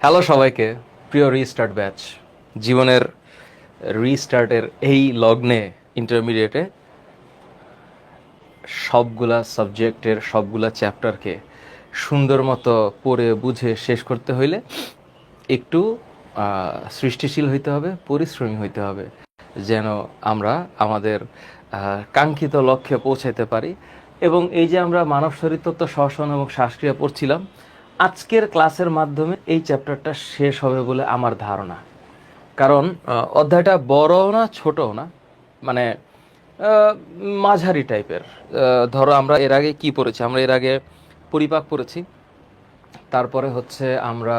Hello সবাইকে, প্রিয় restart batch. জীবনের রিস্টার্টের এই লগ্নে ইন্টারমিডিয়েটে সবগুলা সাবজেক্টের সবগুলা চ্যাপ্টারকে সুন্দর মতো পড়ে বুঝে শেষ করতে হইলে একটু সৃষ্টিশীল হইতে হবে, পরিশ্রমী হইতে হবে, যেন আমরা আমাদের কাঙ্ক্ষিত লক্ষ্যে পৌঁছাতে পারি। এবং এই যে আমরা মানব শরীরতত্ত্ব, শ্বসন এবং শ্বাসক্রিয়া পড়ছিলাম, আজকের ক্লাসের মাধ্যমে এই চ্যাপ্টারটা শেষ হবে বলে আমার ধারণা। কারণ অধ্যায়টা বড়ও না ছোটও না, মানে মাঝারি টাইপের। ধরো আমরা এর আগে কি পড়েছি? আমরা এর আগে পরিপাক পড়েছি, তারপরে হচ্ছে আমরা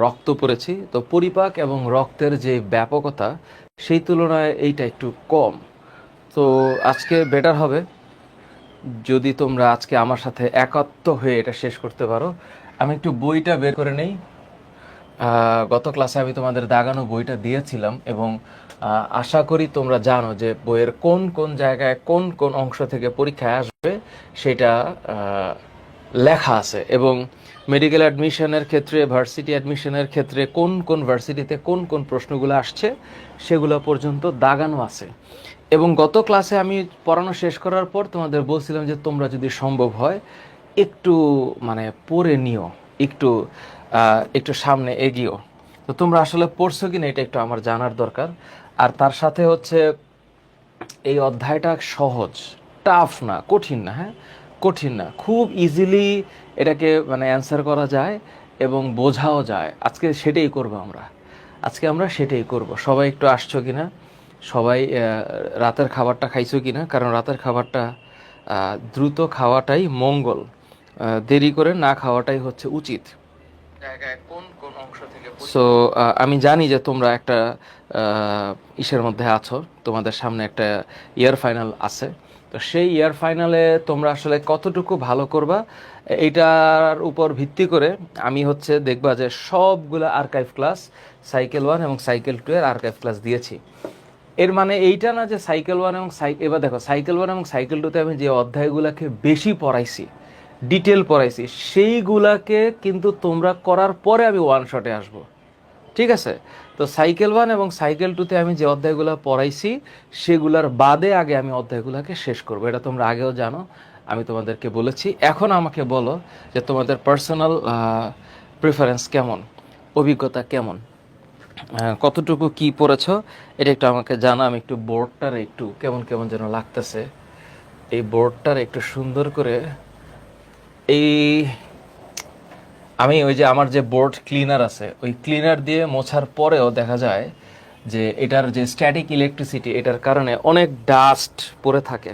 রক্ত পড়েছি। তো পরিপাক এবং রক্তের যে ব্যাপকতা, সেই তুলনায় এইটা একটু কম। তো আজকে বেটার হবে যদি তোমরা আজকে আমার সাথে একাত্ম হয়ে এটা শেষ করতে পারো। আমি একটু বইটা বের করে নেই। গত ক্লাসে আমি তোমাদের দাগানো বইটা দিয়েছিলাম এবং আশা করি তোমরা জানো যে বইয়ের কোন কোন জায়গায় কোন কোন অংশ থেকে পরীক্ষায় আসবে সেটা লেখা আছে। এবং মেডিকেল অ্যাডমিশনের ক্ষেত্রে, ভার্সিটি অ্যাডমিশনের ক্ষেত্রে কোন কোন ভার্সিটিতে কোন কোন প্রশ্নগুলো আসছে সেগুলো পর্যন্ত দাগানো আছে। এবং গত ক্লাসে আমি পড়ানো শেষ করার পর তোমাদের বলছিলাম যে তোমরা যদি সম্ভব হয় একটু মানে পড়ে নিও, একটু একটু সামনে এগিয়েও। তো তোমরা আসলে পড়ছো কিনা এটা একটু আমার জানার দরকার। আর তার সাথে হচ্ছে এই অধ্যায়টা সহজ, টাফ না, কঠিন না। হ্যাঁ, কঠিন না, খুব ইজিলি এটাকে মানে অ্যান্সার করা যায় এবং বোঝাও যায়। আজকে সেটাই করব আমরা, আজকে আমরা সেটাই করব। সবাই একটু আসছো কিনা, সবাই রাতের খাবারটা খাইছো কিনা? কারণ রাতের খাবারটা দ্রুত খাওয়াটাই মঙ্গল, দেরি করে না খাওয়াটাই হচ্ছে উচিত। সো আমি জানি যে তোমরা একটা ইসের মধ্যে আছো, তোমাদের সামনে একটা ইয়ার ফাইনাল আছে। তো সেই ইয়ার ফাইনালে তোমরা আসলে কতটুকু ভালো করবা এইটার উপর ভিত্তি করে আমি হচ্ছে দেখবা যে সবগুলো আর্কাইভ ক্লাস সাইকেল 1 এবং সাইকেল 2 এর আর্কাইভ ক্লাস দিয়েছি। এর মানে এইটা না যে সাইকেল 1 এবং এবার দেখো সাইকেল 1 এবং সাইকেল 2 তে আমি যে অধ্যায়গুলোকে বেশি পড়াইছি, ডিটেল পড়াইছি, সেইগুলাকে কিন্তু তোমরা করার পরে আমি ওয়ান শটে আসবো। ঠিক আছে? তো সাইকেল 1 এবং সাইকেল 2 তে আমি যে অধ্যায়গুলো পড়াইছি সেগুলোর বাদে আগে আমি অধ্যায়গুলোকে শেষ করব। এটা তোমরা আগেও জানো, আমি তোমাদেরকে বলেছি। এখন আমাকে বলো যে তোমাদের পার্সোনাল প্রেফারেন্স কেমন, অভিজ্ঞতা কেমন, কতটুকু কি পড়েছো এটা একটু আমাকে জানা। আমি একটু বোর্ডটার একটু কেমন কেমন যেন লাগতেছে, এই বোর্ডটার একটু সুন্দর করে এই আমি ওই যে আমার যে বোর্ড ক্লিনার আছে, ওই ক্লিনার দিয়ে মোছার পরেও দেখা যায় যে এটার যে স্ট্যাটিক ইলেকট্রিসিটি, এটার কারণে অনেক ডাস্ট পড়ে থাকে।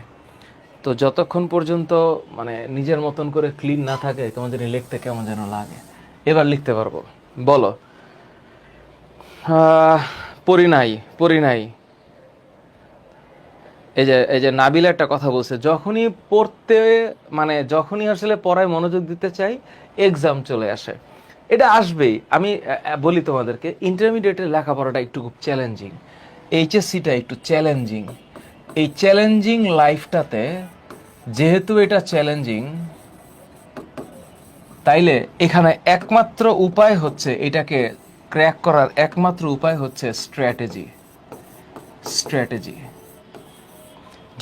তো যতক্ষণ পর্যন্ত মানে নিজের মতন করে ক্লিন না থাকে তোমাদের লিখতে কেমন যেন লাগে। এবার লিখতে পারবো, বলো। পড়ি নাই, পড়ি নাই। এই যে নাবিল একটা কথা বলছে, যখনই পড়তে মানে যখনই আসলে পড়ায় মনোযোগ দিতে চাই এক্সাম চলে আসে। এটা আসবেই। আমি বলি তোমাদেরকে, ইন্টারমিডিয়েটের লেখাপড়াটা একটু খুব চ্যালেঞ্জিং, এইচএসসিটা একটু চ্যালেঞ্জিং। এই চ্যালেঞ্জিং লাইফটাতে যেহেতু এটা চ্যালেঞ্জিং, তাইলে এখানে একমাত্র উপায় হচ্ছে, এটাকে ক্র্যাক করার একমাত্র উপায় হচ্ছে স্ট্র্যাটেজি। স্ট্র্যাটেজি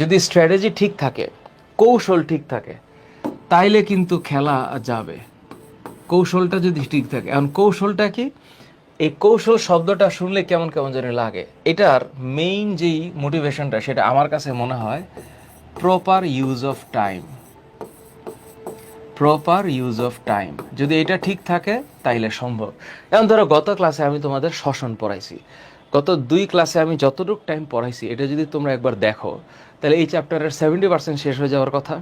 যদি স্ট্র্যাটেজি ঠিক থাকে, কৌশল ঠিক থাকে, তাইলে কিন্তু খেলা যাবে। কৌশলটা যদি ঠিক থাকে। এখন কৌশলটা কি? এই কৌশল শব্দটা শুনলে কেমন কেমন যেন লাগে। এটার মেইন যেই মোটিভেশনটা, সেটা আমার কাছে মনে হয় proper use of time. Proper use of time যদি এটা ঠিক থাকে তাইলে সম্ভব। এখন ধরো গত ক্লাসে আমি তোমাদের শ্বসন পড়াইছি, গত 2 ক্লাসে আমি যতটুকু টাইম পড়াইছি এটা যদি তোমরা একবার দেখো তাহলে এই চ্যাপ্টারের 70% শেষ হয়ে যাওয়ার কথা।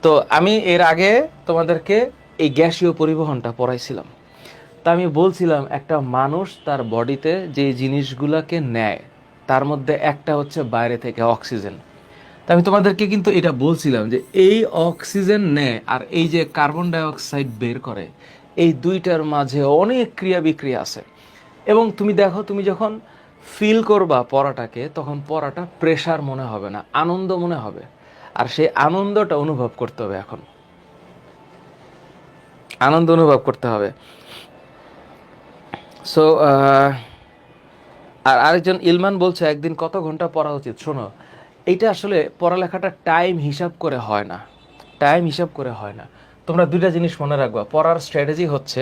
তো আমি এর আগে তোমাদেরকে এই গ্যাসীয় পরিবহনটা পড়াইছিলাম। তা আমি বলছিলাম একটা মানুষ তার বডিতে যে জিনিসগুলোকে নেয় তার মধ্যে একটা হচ্ছে বাইরে থেকে অক্সিজেন। তা আমি তোমাদেরকে কিন্তু এটা বলছিলাম যে এই অক্সিজেন নেয় আর এই যে কার্বন ডাইঅক্সাইড বের করে, এই দুইটার মাঝে অনেক ক্রিয়া বিক্রিয়া আছে। এবং তুমি দেখো, তুমি যখন ফিল করবা পড়াটাকে, তখন পড়াটা প্রেশার মনে হবে না, আনন্দ মনে হবে। আর সেই আনন্দটা অনুভব করতে হবে। এখন আনন্দ অনুভব করতে হবে। সো আর আরেকজন ইলমান বলছে একদিন কত ঘন্টা পড়া উচিত। শোনো, এইটা আসলে পড়ালেখাটা টাইম হিসাব করে হয় না, টাইম হিসাব করে হয় না। তোমরা দুইটা জিনিস মনে রাখবা, পড়ার স্ট্র্যাটেজি হচ্ছে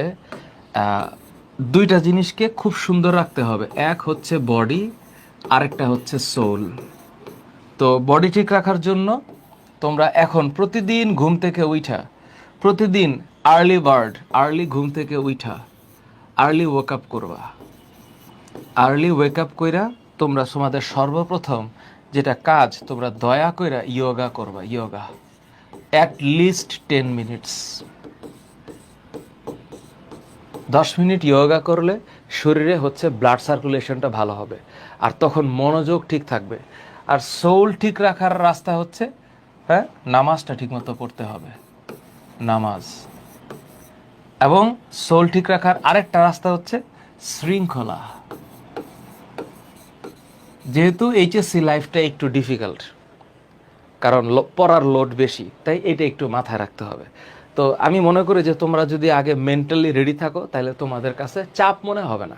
দুইটা জিনিসকে খুব সুন্দর রাখতে হবে। এক হচ্ছে বডি, আরেকটা হচ্ছে সোল। তো বডি ঠিক রাখার জন্য তোমরা এখন প্রতিদিন ঘুম থেকে উঠা, প্রতিদিন আর্লি বার্ড, আর্লি ঘুম থেকে উঠা আর্লি ওয়েক আপ করবা। আর্লি ওয়েক আপ কইরা তোমরা তোমাদের সর্বপ্রথম যেটা কাজ, তোমরা দয়া কইরা ইয়োগা করবা। Yoga at least 10 minutes. 10 minute yoga করলে শরীরে হচ্ছে ব্লাড সার্কুলেশনটা ভালো হবে, আর তখন মনোযোগ ঠিক থাকবে। আর সোল ঠিক রাখার রাস্তা হচ্ছে, হ্যাঁ, নামাজটা ঠিকমতো পড়তে হবে, নামাজ। এবং সোল ঠিক রাখার আরেকটা রাস্তা হচ্ছে শৃঙ্খলা। যেহেতু এইচএসসি লাইফটা একটু ডিফিকাল্ট, কারণ পড়ার লোড বেশি, তাই এটা একটু মাথায় রাখতে হবে। তো আমি মনে করি যে তোমরা যদি আগে মেন্টালি রেডি থাকো, তাহলে তোমাদের কাছে চাপ মনে হবে না।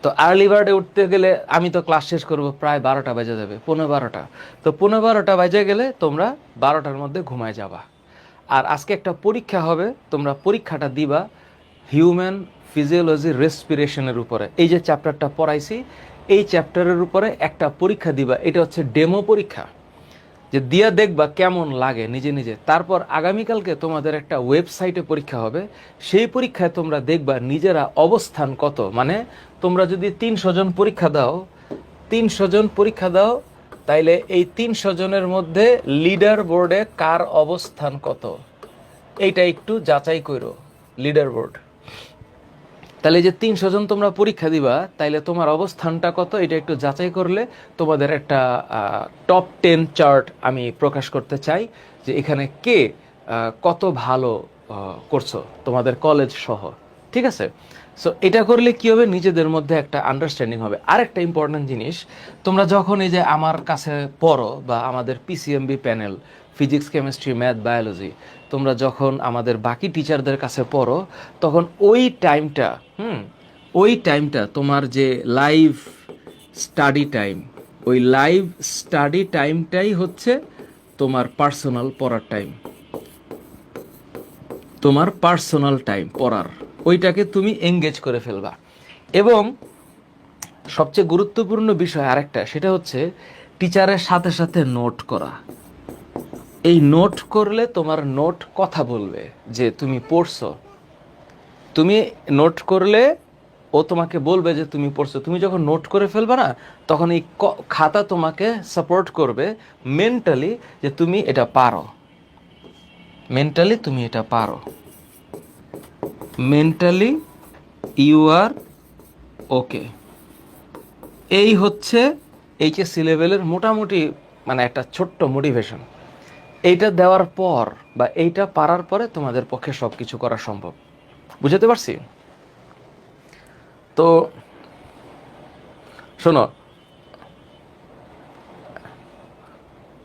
তো আর্লি বার্ডে উঠতে গেলে আমি তো ক্লাস শেষ করব প্রায় 12টা বেজে যাবে, 12:15। তো 12:15 বেজে গেলে তোমরা 12টার মধ্যে ঘুমায় যাবা। আর আজকে একটা পরীক্ষা হবে, তোমরা পরীক্ষাটা দিবা হিউম্যান ফিজিওলজি রেসপিরেশনের উপরে। এই যে চ্যাপ্টারটা পড়াইছি, এই চ্যাপ্টারের উপরে একটা পরীক্ষা দিবা। এটা হচ্ছে ডেমো পরীক্ষা, যে দিয়া দেখবা কেমন লাগে নিজে নিজে। তারপর আগামীকালকে তোমাদের একটা ওয়েবসাইটে পরীক্ষা হবে, সেই পরীক্ষায় তোমরা দেখবা নিজেরা অবস্থান কত। মানে তোমরা যদি 300 জন পরীক্ষা দাও, 300 জন পরীক্ষা দাও, তাইলে এই 300 জনের মধ্যে লিডার বোর্ডে কার অবস্থান কত, এইটা একটু যাচাই করো। লিডার বোর্ড, তাহলে যে 300 জন তোমরা পরীক্ষা দিবা, তাইলে তোমার অবস্থানটা কত এটা একটু যাচাই করলে তোমাদের একটা টপ 10 চার্ট আমি প্রকাশ করতে চাই, যে এখানে কে কত ভালো করছো তোমাদের কলেজ সহ। ঠিক আছে? সো এটা করলে কি হবে, নিজেদের মধ্যে একটা আন্ডারস্ট্যান্ডিং হবে। আরেকটা ইম্পর্ট্যান্ট জিনিস, তোমরা যখন এই যে আমার কাছে পড়ো বা আমাদের PCMB panel, physics, chemistry, math, biology, তোমরা যখন আমাদের বাকি টিচারদের কাছে পড়ো, তখন ওই টাইমটা, ওই টাইমটা তোমার যে লাইভ স্টাডি টাইম, ওই লাইভ স্টাডি টাইমটাই হচ্ছে তোমার পার্সোনাল পড়ার টাইম, তোমার পার্সোনাল টাইম পড়ার। ওইটাকে তুমি এঙ্গেজ করে ফেলবা। এবং সবচেয়ে গুরুত্বপূর্ণ বিষয় আরেকটা, সেটা হচ্ছে টিচারের সাথে সাথে নোট করা। এই নোট করলে তোমার নোট কথা বলবে যে তুমি পড়ছো। তুমি নোট করলে ও তোমাকে বলবে যে তুমি পড়ছো। তুমি যখন নোট করে ফেলবে না, তখন এই খাতা তোমাকে সাপোর্ট করবে মেন্টালি, যে তুমি এটা পারো, মেন্টালি তুমি এটা পারো, মেন্টালি ইউ আর ওকে। এই হচ্ছে এইচএসসি লেভেলের মোটামুটি মানে একটা ছোট্ট মোটিভেশন। এইটা দেওয়ার পর বা এইটা পারার পরে তোমাদের পক্ষে সব কিছু করা সম্ভব। বুঝতে পারছি? তো শোনো,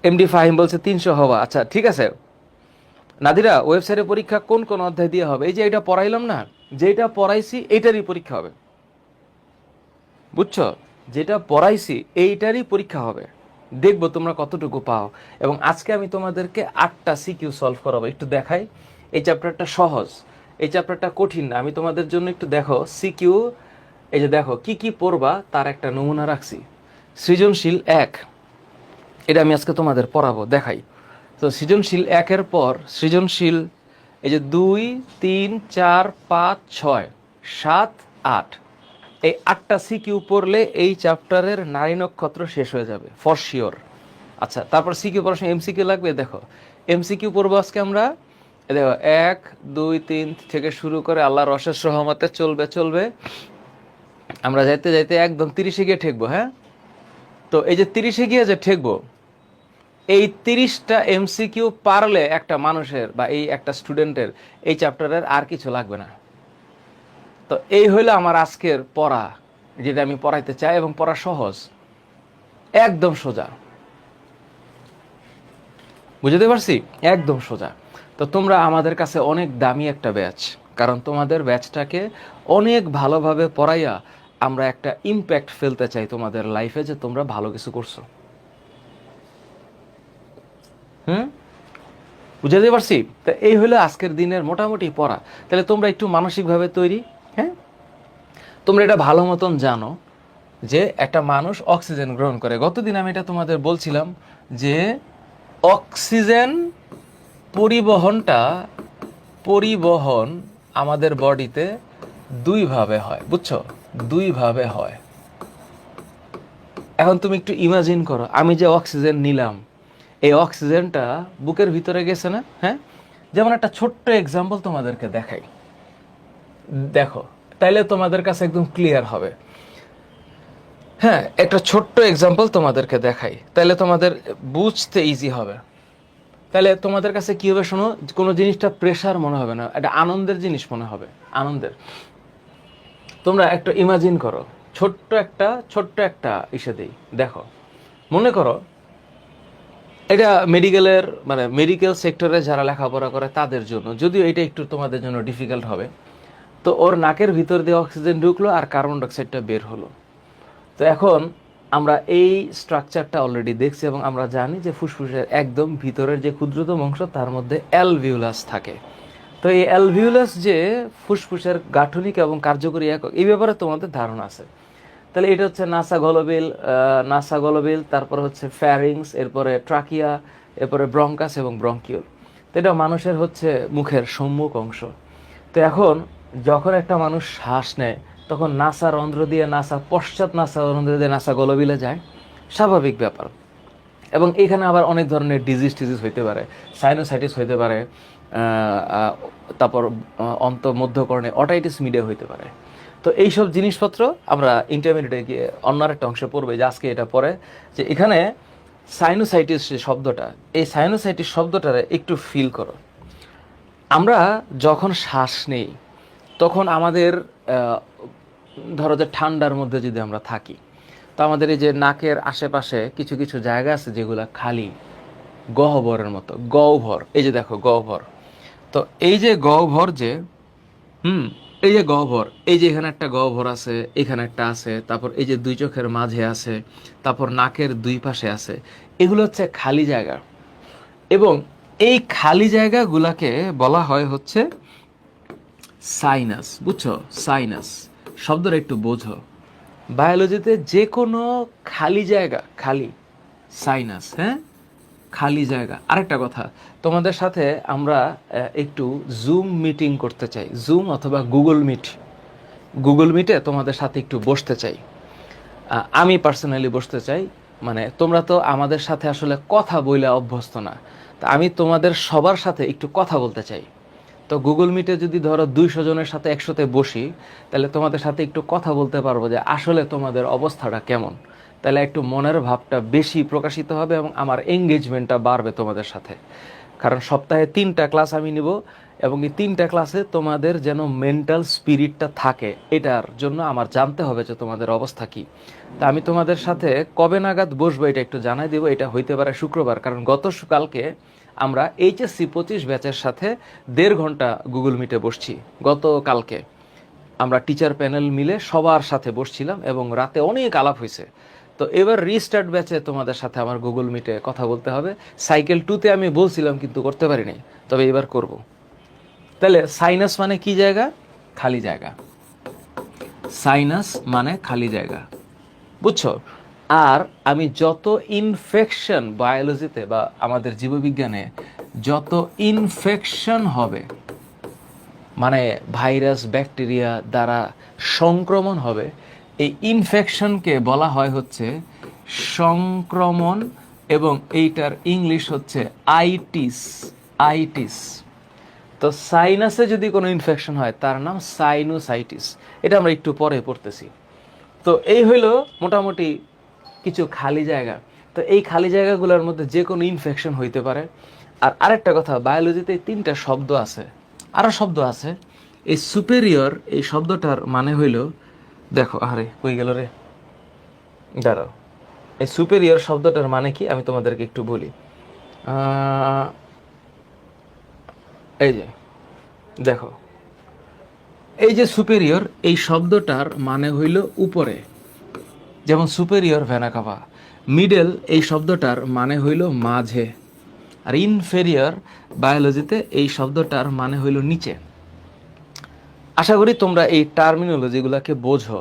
এমডি ফাহিম বলছে 300 হওয়া। আচ্ছা ঠিক আছে নাদিরা, ওয়েবসাইটে পরীক্ষা কোন কোন অধ্যায় দিয়ে হবে? এই যে এটা পড়াইলাম না, যেটা পড়াইছি এইটারই পরীক্ষা হবে। বুঝছো? যেটা পড়াইছি এইটারই পরীক্ষা হবে। দেখবো তোমরা কতটুকু পাও। এবং আজকে আমি তোমাদেরকে 8টা সিকিউ সলভ করাবো। একটু দেখাই, এই চ্যাপ্টারটা সহজ, এই চ্যাপ্টারটা কঠিন না। আমি তোমাদের জন্য একটু দেখো সিকিউ, এই যে দেখো কি কি পড়বা তার একটা নমুনা রাখছি। সৃজনশীল 1, এটা আমি আজকে তোমাদের পড়াবো, দেখাই। তো সৃজনশীল 1-এর পর সৃজনশীল এই যে 2, 3, 4, 5, 6, 7, 8, এই 8টা সিকিউ পড়লে এই চ্যাপ্টারের নারী নক্ষত্র শেষ হয়ে যাবে ফর শিওর। আচ্ছা, তারপর সিকিউ পড়ার সময় এমসিকিউ লাগবে। দেখো এমসিকিউ পড়বো আজকে আমরা। দেখো 1, 2, 3 থেকে শুরু করে আল্লাহর অশেষ রহমতে চলবে চলবে, আমরা যাইতে যাইতে একদম 30-এ গিয়ে ঠেকবো। হ্যাঁ, তো এই যে 30-এ গিয়ে যে ঠেকবো, এই 30টা এমসিকিউ পারলে একটা মানুষের বা এই একটা স্টুডেন্টের এই চ্যাপ্টারের আর কিছু লাগবে না। তো এই হইলো আমার আজকের পড়া, যেটা আমি পড়াইতে চাই, এবং পড়া সহজ, একদম সোজা। বুঝতে পারছি? একদম সোজা। তো তোমরা আমাদের কাছে অনেক দামি একটা ব্যাচ, কারণ তোমাদের ব্যাচটাকে অনেক ভালোভাবে পড়াইয়া আমরা একটা ইম্প্যাক্ট ফেলতে চাই তোমাদের লাইফে, যে তোমরা ভালো কিছু করছো। বুঝাতে পারছি? তো এই হলো আজকের দিনের মোটামুটি পড়া। তাহলে তোমরা একটু মানসিকভাবে তৈরি। হ্যাঁ, তোমরা এটা ভালো মতন জানো যে একটা মানুষ অক্সিজেন গ্রহণ করে। গতদিন আমি এটা তোমাদের বলছিলাম যে অক্সিজেন পরিবহন আমাদের বডিতে দুইভাবে হয়, বুঝছো? দুইভাবে হয়। এখন তুমি একটু ইমাজিন করো, আমি যে অক্সিজেন নিলাম, এই অক্সিজেনটা বুকের ভিতরে গেছে না? হ্যাঁ, যেমন একটা ছোট্ট এক্সাম্পল তোমাদেরকে দেখাই, দেখো, তাইলে তোমাদের কাছে একদম ক্লিয়ার হবে। হ্যাঁ, একটা ছোট্ট এক্সাম্পল তোমাদেরকে দেখাই, তাহলে তোমাদের বুঝতে ইজি হবে। তাহলে তোমাদের কাছে কি হবে শোনো, কোনো জিনিসটা প্রেশার মনে হবে না, এটা আনন্দের জিনিস মনে হবে, আনন্দের। তোমরা একটু ইমাজিন করো, ছোট্ট একটা ইসে দিই, দেখো, মনে করো এটা মেডিকেলের মানে মেডিকেল সেক্টরে যারা লেখাপড়া করে তাদের জন্য, যদিও এটা একটু তোমাদের জন্য ডিফিকাল্ট হবে। তো ওর নাকের ভিতর দিয়ে অক্সিজেন ঢুকলো আর কার্বন ডাইঅক্সাইডটা বের হলো। তো এখন আমরা এই স্ট্রাকচারটা অলরেডি দেখছি এবং আমরা জানি যে ফুসফুসের একদম ভিতরের যে ক্ষুদ্রতম অংশ তার মধ্যে অ্যালভিউলাস থাকে। তো এই অ্যালভিউলাস যে ফুসফুসের গাঠনিক এবং কার্যকরী একক, এই ব্যাপারে তোমাদের ধারণা আছে। তাহলে এটা হচ্ছে নাসা গলোবিল, তারপর হচ্ছে ফ্যারিংস, এরপরে ট্রাকিয়া, এরপরে ব্রঙ্কাস এবং ব্রঙ্কিউল। তো এটা মানুষের হচ্ছে মুখের সম্মুখ অংশ। তো এখন যখন একটা মানুষ শ্বাস নেয় তখন নাসা রন্ধ্র দিয়ে নাসা রন্ধ্র দিয়ে নাসা গলোবিলে যায়, স্বাভাবিক ব্যাপার। এবং এখানে আবার অনেক ধরনের ডিজিজ হইতে পারে, সাইনোসাইটিস হইতে পারে, তারপর মধ্যকর্ণে অটাইটিস মিডিয়া হইতে পারে। তো এইসব জিনিসপত্র আমরা ইন্টারমিডিয়েটে গিয়ে অন্য একটা অংশে পড়বে, যে আজকে এটা পড়ে যে এখানে সাইনোসাইটিস শব্দটা, এই সাইনোসাইটিস শব্দটারে একটু ফিল করো। আমরা যখন শ্বাস নেই তখন আমাদের ধরো যে ঠান্ডার মধ্যে যদি আমরা থাকি, তো আমাদের এই যে নাকের আশেপাশে কিছু কিছু জায়গা আছে যেগুলো খালি গহ্বরের মতো, গহ্বর, এই যে দেখো গহ্বর। তো এই যে গহ্বর যে এই যে গহ্বর, এই যে এখানে একটা গহ্বর আছে, এখানে একটা আছে, তারপর এই যে দুই চোখের মাঝে আছে, তারপর নাকের দুই পাশে আছে, এগুলো হচ্ছে খালি জায়গা। এবং এই খালি জায়গাগুলাকে বলা হয় হচ্ছে সাইনাস, বুঝছো? সাইনাস শব্দটা একটু বোঝো। বায়োলজিতে যে কোনো খালি জায়গা, খালি, সাইনাস। হ্যাঁ, খালি জায়গা। আরেকটা কথা, তোমাদের সাথে আমরা একটু জুম মিটিং করতে চাই, জুম অথবা গুগল মিটে তোমাদের সাথে একটু বসতে চাই। আমি পার্সোনালি বসতে চাই। মানে তোমরা তো আমাদের সাথে আসলে কথা বইলে অভ্যস্ত না, তা আমি তোমাদের সবার সাথে একটু কথা বলতে চাই। তো গুগল মিটে যদি ধরো 200 জনের সাথে একসাথে বসি, তাহলে তোমাদের সাথে একটু কথা বলতে পারবো যে আসলে তোমাদের অবস্থাটা কেমন। তাহলে একটু মনের ভাবটা বেশি প্রকাশিত হবে এবং আমার এঙ্গেজমেন্টটা বাড়বে তোমাদের সাথে। কারণ সপ্তাহে 3টা ক্লাস আমি নিব এবং এই 3টা ক্লাসে তোমাদের যেন মেন্টাল স্পিরিটটা থাকে, এটার জন্য আমার জানতে হবে যে তোমাদের অবস্থা কি। তা আমি তোমাদের সাথে কবে নাগাদ বসবো এটা একটু জানাই দিব। এটা হইতে পারে শুক্রবার, কারণ গতকালকে আমরা HSC 25 ব্যাচের সাথে 1.5 ঘন্টা গুগল মিটে বসছি। গতকালকে আমরা টিচার প্যানেল মিলে সবার সাথে বসছিলাম এবং রাতে অনেক আলাপ হয়েছে। তো এবার রিস্টার্ট ব্যাচে তোমাদের সাথে আমার গুগল মিটে কথা বলতে হবে। সাইকেল 2তে আমি বলছিলাম কিন্তু করতে পারিনি, তবে এবার করব। তাহলে সাইনাস মানে কি জায়গা? খালি জায়গা। সাইনাস মানে খালি জায়গা, বুঝছো? আর আমি যত ইনফেকশন বায়োলজিতে বা আমাদের জীববিজ্ঞানে যত ইনফেকশন হবে, মানে ভাইরাস ব্যাকটেরিয়া দ্বারা সংক্রমণ হবে, এই ইনফেকশনকে বলা হয় হচ্ছে সংক্রমণ, এবং এইটার ইংলিশ হচ্ছে আইটিস। তো সাইনাসে যদি কোনো ইনফেকশন হয় তার নাম সাইনোসাইটিস। এটা আমরা একটু পরে পড়তেছি। তো এই হইলো মোটামুটি কিছু খালি জায়গা। তো এই খালি জায়গাগুলোর মধ্যে যে কোনো ইনফেকশন হইতে পারে। আর আরেকটা কথা, বায়োলজিতে 3টা শব্দ আছে, আরও শব্দ আছে। এই সুপেরিয়র, এই শব্দটার মানে হইল, দেখো, আরে কই গেল রে, দাঁড়াও। এই সুপেরিয়র শব্দটার মানে কি আমি তোমাদেরকে একটু বলি। এই যে দেখো, এই যে সুপেরিয়র, এই শব্দটার মানে হইল উপরে, যেমন সুপেরিয়র ভেনা কাভা। মিডল এই শব্দটার মানে হইল মাঝে। আর ইনফেরিয়র বায়োলজিতে এই শব্দটার মানে হইল নিচে। আশা করি তোমরা এই টার্মিনোলজিগুলোকে বোঝো,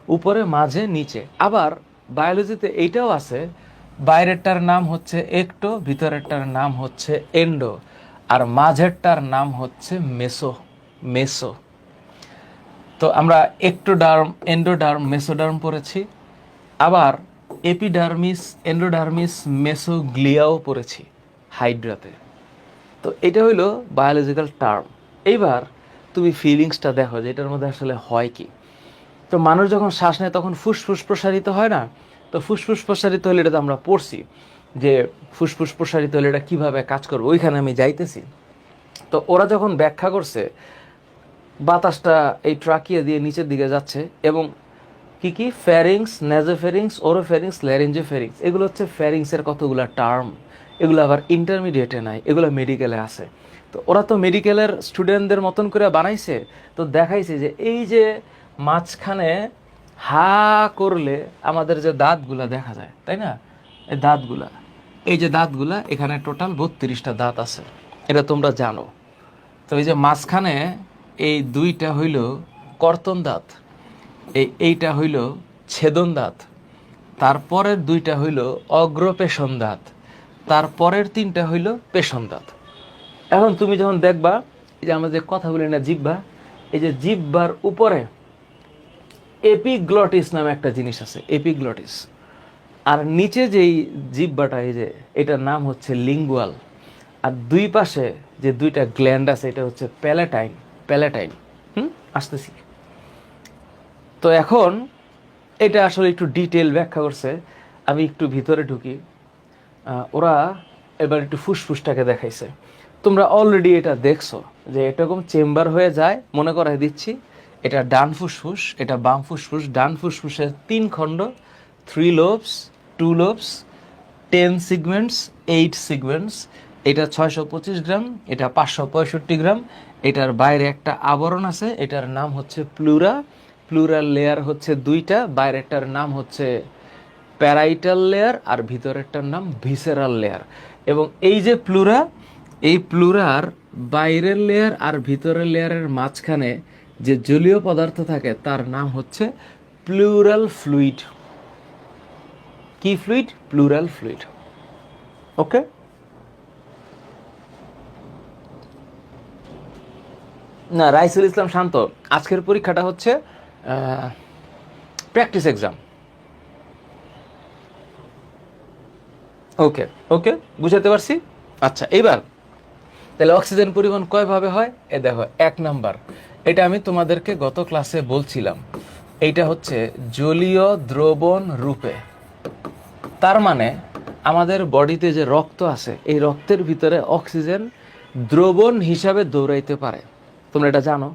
উপরে, মাঝে, নিচে। আবার বায়োলজিতে এইটাও আছে, বাইরেরটার নাম হচ্ছে একটো, ভিতরেরটার নাম হচ্ছে এন্ডো, আর মাঝেরটার নাম হচ্ছে মেসো। মেসো। তো আমরা একটোডার্ম, এন্ডোডার্ম, মেসোডার্ম পড়েছি। আবার এপিডার্মিস, এন্ডোডার্মিস, মেসোগ্লিয়াও পড়েছি হাইড্রাতে। তো এটা হইলো বায়োলজিক্যাল টার্ম। এইবার তুমি ফিলিংসটা দেখো যে এটার মধ্যে আসলে হয় কি। তো মানুষ যখন শ্বাস নেয় তখন ফুসফুস প্রসারিত হয় না? তো ফুসফুস প্রসারিত হলে এটা তো আমরা পড়ছি যে ফুসফুস প্রসারিত হলে এটা কীভাবে কাজ করবে, ওইখানে আমি যাইতেছি। তো ওরা যখন ব্যাখ্যা করছে বাতাসটা এই ট্রাকিয়া দিয়ে নিচের দিকে যাচ্ছে, এবং কি কি ফ্যারিংস, নেজোফ্যারিংস, ওরোফ্যারিংস, ল্যারিঞ্জোফ্যারিংস, এগুলো হচ্ছে ফ্যারিংসের কতগুলো টার্ম। এগুলো আবার ইন্টারমিডিয়েটে নাই, এগুলো মেডিকেলে আছে। তো ওরা তো মেডিকেলের স্টুডেন্টদের মতন করে বানাইছে, তো দেখাইছে যে এই যে মাঝখানে হা করলে আমাদের যে দাঁতগুলা দেখা যায়, তাই না? এই দাঁতগুলা, এই যে দাঁতগুলা, এখানে টোটাল 32টা দাঁত আছে, এটা তোমরা জানো। তো এই যে মাঝখানে এই দুইটা হইল কর্তন দাঁত, এইটা হইল ছেদন দাঁত, তারপরের দুইটা হইল অগ্রপেশন দাঁত, তারপরের তিনটা হইল পেশন দাঁত। এখন তুমি যখন দেখবা এই যে আমাদের কথা বলি না জিহ্বা, এই যে জিহ্বার উপরে এপিগ্লটিস নামে একটা জিনিস আছে, এপিগ্লটিস। আর নিচে যেই জিহ্বাটা, এই যে এটার নাম হচ্ছে লিঙ্গুয়াল। আর দুই পাশে যে দুইটা গ্ল্যান্ড আছে, এটা হচ্ছে প্যালেটাইন। প্যালেটাইন আসতেছি। তো এখন এটা আসলে একটু ডিটেল ব্যাখ্যা করছে, আমি একটু ভিতরে ঢুকি। ওরা এবার একটু ফুসফুসটাকে দেখাইছে। তোমরা অলরেডি এটা দেখছো যে এরকম চেম্বার হয়ে যায়। মনে করাই দিচ্ছি, এটা ডান ফুসফুস, এটা বাম ফুসফুস। ডান ফুসফুসের 3 খণ্ড, 3 লোবস, 2 লোবস, 10 সিগমেন্টস, 8 সিগমেন্টস। এটা 625 গ্রাম, এটা 565 গ্রাম। এটার বাইরে একটা আবরণ আছে, এটার নাম হচ্ছে প্লুরা। প্লুরাল লেয়ার হচ্ছে 2টা, বাইরেরটার নাম হচ্ছে প্যারাইটাল লেয়ার, আর ভিতরেরটার নাম ভিসেরাল লেয়ার। এবং এই যে প্লুরা, এই প্লুরার বাইরের লেয়ার আর ভিতরের লেয়ারের মাঝখানে যে জলীয় পদার্থ থাকে তার নাম হচ্ছে প্লুরাল ফ্লুইড। কি ফ্লুইড? Pleural fluid. ওকে, না রাইসুল ইসলাম শান্ত, আজকের পরীক্ষাটা হচ্ছে প্র্যাকটিস এক্সাম। ওকে ওকে, বুঝাতে পারছি। আচ্ছা, এইবার তাহলে অক্সিজেন পরিবহন কয়ভাবে হয়? এ দেখো, 1 নাম্বার, এটা আমি তোমাদেরকে গত ক্লাসে বলছিলাম, এইটা হচ্ছে জলীয় দ্রবণ রূপে। তার মানে আমাদের বডিতে যে রক্ত আছে, এই রক্তের ভিতরে অক্সিজেন দ্রবণ হিসাবে দৌড়াইতে পারে, তোমরা এটা জানো।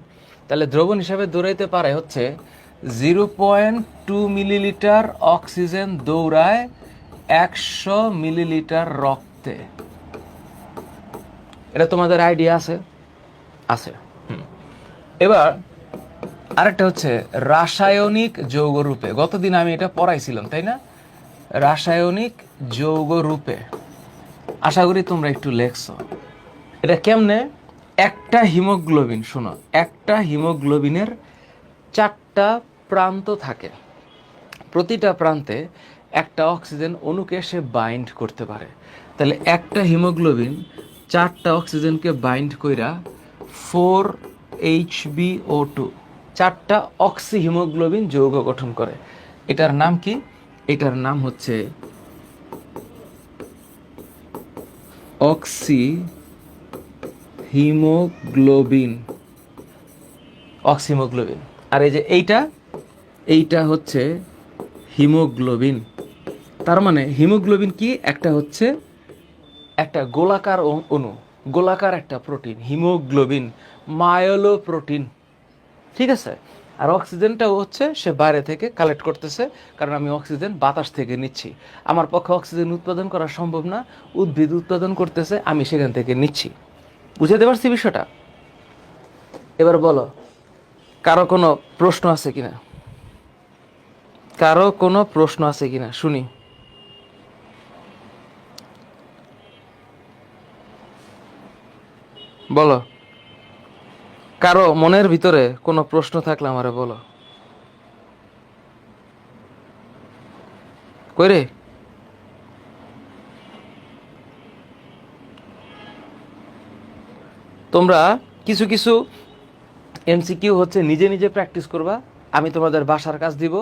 তাহলে দ্রবণ হিসাবে দৌড়াইতে পারে হচ্ছে 0.2 মিলিলিটার অক্সিজেন দৌড়ায় 100 মিলিলিটার রক্তে। এটা তোমাদের আইডিয়া আছে? আছে। এবার আরেকটা হচ্ছে রাসায়নিক যৌগ রূপে। গতদিন আমি এটা পড়াইছিলাম, তাই না? রাসায়নিক যৌগ রূপে, আশা করি তোমরা একটু লেখছো। এটা কেমনে? একটা হিমোগ্লোবিন, শোনো, একটা হিমোগ্লোবিনের 4টা প্রান্ত থাকে, প্রতিটা প্রান্তে একটা অক্সিজেন অণুকে সে বাইন্ড করতে পারে। তাহলে একটা হিমোগ্লোবিন 4টা অক্সিজেনকে বাইন্ড কইরা 4HbO2, 4টা অক্সি হিমোগ্লোবিন যৌগ গঠন করে। এটার নাম কি? এটার নাম হচ্ছে অক্সি হিমোগ্লোবিন, অক্সিমোগ্লোবিন। আর এই যে এইটা হচ্ছে হিমোগ্লোবিন। তার মানে হিমোগ্লোবিন কি? একটা হচ্ছে একটা গোলাকার অণু, গোলাকার একটা প্রোটিন, হিমোগ্লোবিন, মায়োলো প্রোটিন, ঠিক আছে? আর অক্সিজেনটাও হচ্ছে সে বাইরে থেকে কালেক্ট করতেছে, কারণ আমি অক্সিজেন বাতাস থেকে নিচ্ছি। আমার পক্ষে অক্সিজেন উৎপাদন করা সম্ভব না, উদ্ভিদ উৎপাদন করতেছে, আমি সেখান থেকে নিচ্ছি। বুঝাতে পারছি বিষয়টা? এবার বলো, কারো কোনো প্রশ্ন আছে কিনা? কারো কোনো প্রশ্ন আছে কিনা শুনি। বলো, কারো মনের ভিতরে কোনো প্রশ্ন থাকলে আমারে বলো। কইরে তোমরা কিছু কিছু এমসিকিউ হচ্ছে নিজে নিজে প্র্যাকটিস করবা, আমি তোমাদের বাসার কাজ দিব,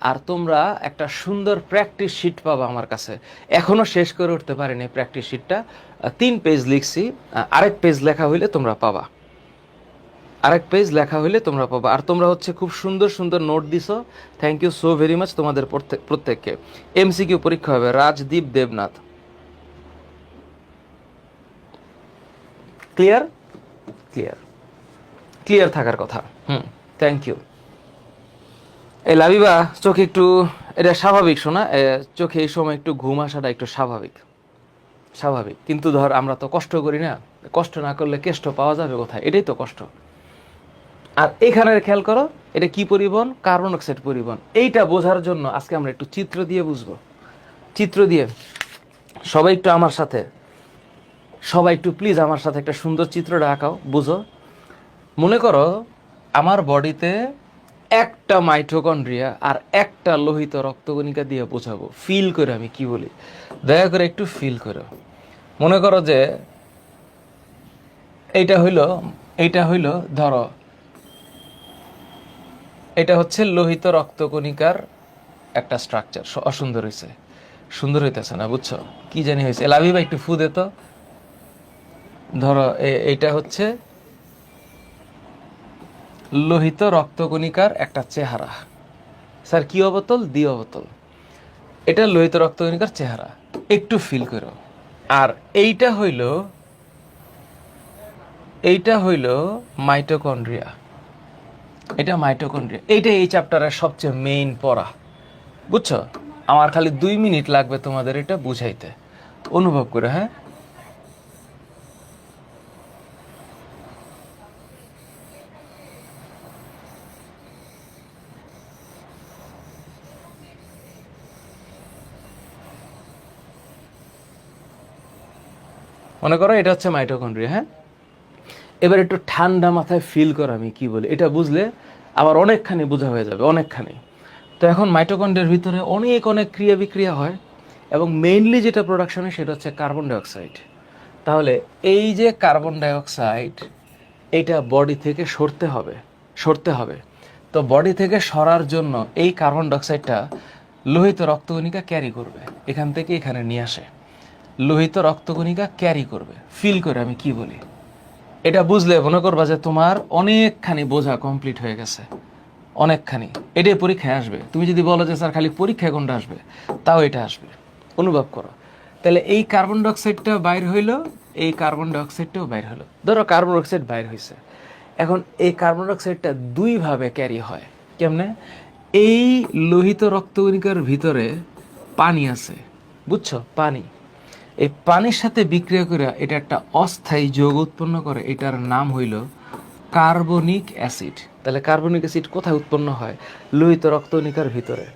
আর তোমরা একটা সুন্দর প্র্যাকটিস শিট পাবা আমার কাছে। এখনো শেষ করে উঠতে পারিনি প্র্যাকটিস শিটটা, 3 পেজ লিখছি, আরেক পেজ লেখা হইলে তোমরা পাবা, আরেক পেজ লেখা হইলে তোমরা পাবা। আর তোমরা হচ্ছে খুব সুন্দর সুন্দর নোট দিছো, thank you so very much তোমাদের প্রত্যেককে। এমসিকিউ পরীক্ষা হবে Rajdeep Debnath. Clear? Clear, clear থাকার কথা। Thank you. এই লাবিবা, চোখে একটু, এটা স্বাভাবিক শোনা, চোখে এই সময় একটু ঘুম আসাটা একটু স্বাভাবিক, স্বাভাবিক। কিন্তু ধর আমরা তো কষ্ট করি না, কষ্ট না করলে কেষ্ট পাওয়া যাবে কোথায়, এটাই তো কষ্ট। আর এখানে খেয়াল করো, এটা কি পরিবহন? কার্বন অক্সাইড পরিবহন। এইটা বোঝার জন্য আজকে আমরা একটু চিত্র দিয়ে বুঝবো, চিত্র দিয়ে। সবাই একটু আমার সাথে, সবাই একটু প্লিজ আমার সাথে একটা সুন্দর চিত্রটা আঁকাও, বুঝো। মনে করো আমার বডিতে একটা মাইটোকন্ড্রিয়া আর একটা লোহিত রক্তকণিকা দিয়ে বোঝাবো, ফিল করে আমি কি বলি, দয়া করে একটু ফিল করো। মনে করো যে এইটা হইল ধরো এটা হচ্ছে লোহিত রক্তকণিকার একটা স্ট্রাকচার। অসুন্দর হয়েছে, সুন্দর হইতেছে না, বুঝছো? কি জানি হয়েছে। লাভিবা একটু ফু দে তো। ধরো এইটা হচ্ছে লোহিত রক্তকণিকার একটা চেহারা। স্যার কি অবতল? দ্বি অবতল। এটা লোহিত রক্তকণিকার চেহারা, একটু ফিল করো। আর এইটা হইল মাইটোকন্ড্রিয়া, এটা মাইটোকন্ড্রিয়া। এইটা এই চ্যাপ্টারের সবচেয়ে মেইন পড়া, বুঝছো? আমার খালি 2 মিনিট লাগবে তোমাদের এটা বুঝাইতে, অনুভব করে। হ্যাঁ, মনে করো এটা হচ্ছে মাইটোকন্ড্রিয়া। হ্যাঁ, এবার একটু ঠান্ডা মাথায় ফিল করো আমি কি বলি, এটা বুঝলে আবার অনেকখানি বোঝা হয়ে যাবে, অনেকখানি। তো এখন মাইটোকন্ড্রিয়ার ভিতরে অনেক অনেক ক্রিয়া বিক্রিয়া হয়, এবং মেইনলি যেটা প্রোডাকশন হয় সেটা হচ্ছে কার্বন ডাইঅক্সাইড। তাহলে এই যে কার্বন ডাইঅক্সাইড, এটা বডি থেকে সরতে হবে। তো বডি থেকে সরার জন্য এই কার্বন ডাইঅক্সাইডটা লোহিত রক্তকণিকা ক্যারি করবে, এখান থেকে এখানে নিয়ে আসে, লোহিত রক্তকণিকা ক্যারি করবে। ফিল করে আমি কি বলি, এটা বুঝলে মনে করবা যে তোমার অনেকখানি বোঝা কমপ্লিট হয়ে গেছে, অনেকখানি। এটাই পরীক্ষায় আসবে। তুমি যদি বলো যে স্যার খালি পরীক্ষায় কোনটা আসবে, তাও এটা আসবে, অনুভব করো। তাহলে এই কার্বন ডাইঅক্সাইডটা বাইর হইলো, এই কার্বন ডাইঅক্সাইডটাও বাইর হলো। ধরো কার্বন ডাইঅক্সাইড বাইর হয়েছে, এখন এই কার্বন ডাইঅক্সাইডটা 2 ভাবে ক্যারি হয়। কেমনে? এই লোহিত রক্তকণিকার ভিতরে পানি আছে, বুঝছো? পানি, এই পানির সাথে বিক্রিয়া করে এটা একটা অস্থায়ী যৌগ উৎপন্ন করে, এটার নাম হইল কার্বনিক অ্যাসিড। তাহলে কার্বনিক অ্যাসিড কোথায় উৎপন্ন হয়? লোহিত রক্তকণিকার ভিতরে।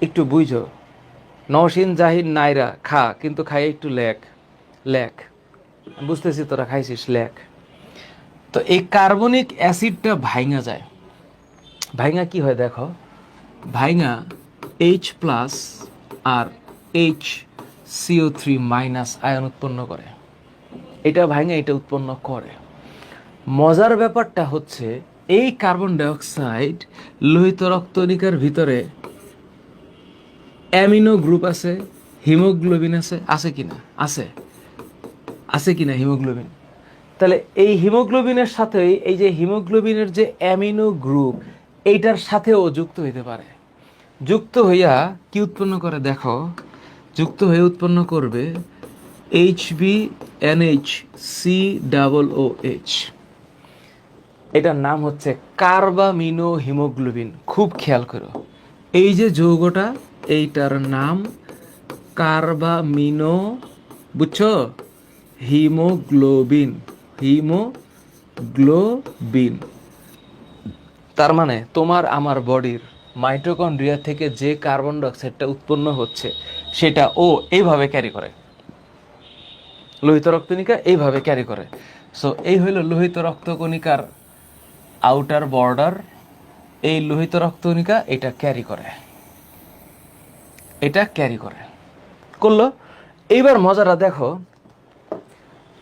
একটু বুঝো। নওশিন জাহিন নাইরা খা, কিন্তু খাই একটু লেখ, বুঝতেছি তোরা খাইছিস লেখ। তো এই কার্বনিক অ্যাসিডটা ভাইঙা যায়, ভাইঙা কি হয় দেখো, ভাইঙা H+ আর HCO3- আয়ন উৎপন্ন করে। এটা ভাইঙা এটা উৎপন্ন করে। মজার ব্যাপারটা হচ্ছে এই কার্বন ডাইঅক্সাইড লোহিত রক্তকণিকার ভিতরে অ্যামিনো গ্রুপ আছে, হিমোগ্লোবিন আছে কিনা? আছে কিনা হিমোগ্লোবিন? তাহলে এই হিমোগ্লোবিনের সাথে এই যে হিমোগ্লোবিনের যে অ্যামিনো গ্রুপ, এইটার সাথেও যুক্ত হইতে পারে। যুক্ত হইয়া কি উৎপন্ন করে দেখো, যুক্ত হয়ে উৎপন্ন করবে HbNH_COOH। এটার নাম হচ্ছে কার্বামিনো হিমোগ্লোবিন। খুব খেয়াল করো, এই যে যৌগটা, এইটার নাম কার্বামিনো, বুঝছো? Haemoglobin, haemoglobin. তার মানে তোমার আমার বডির মাইটোকন্ড্রিয়া থেকে যে কার্বন ডাইঅক্সাইডটা উৎপন্ন হচ্ছে সেটা ও এইভাবে ক্যারি করে, লোহিত রক্তকণিকা এইভাবে ক্যারি করে। সো এই হইল লোহিত রক্তকণিকার আউটার বর্ডার। এই লোহিত রক্তকণিকা এটা ক্যারি করে, এটা ক্যারি করে করলো। এইবার মজাটা দেখো,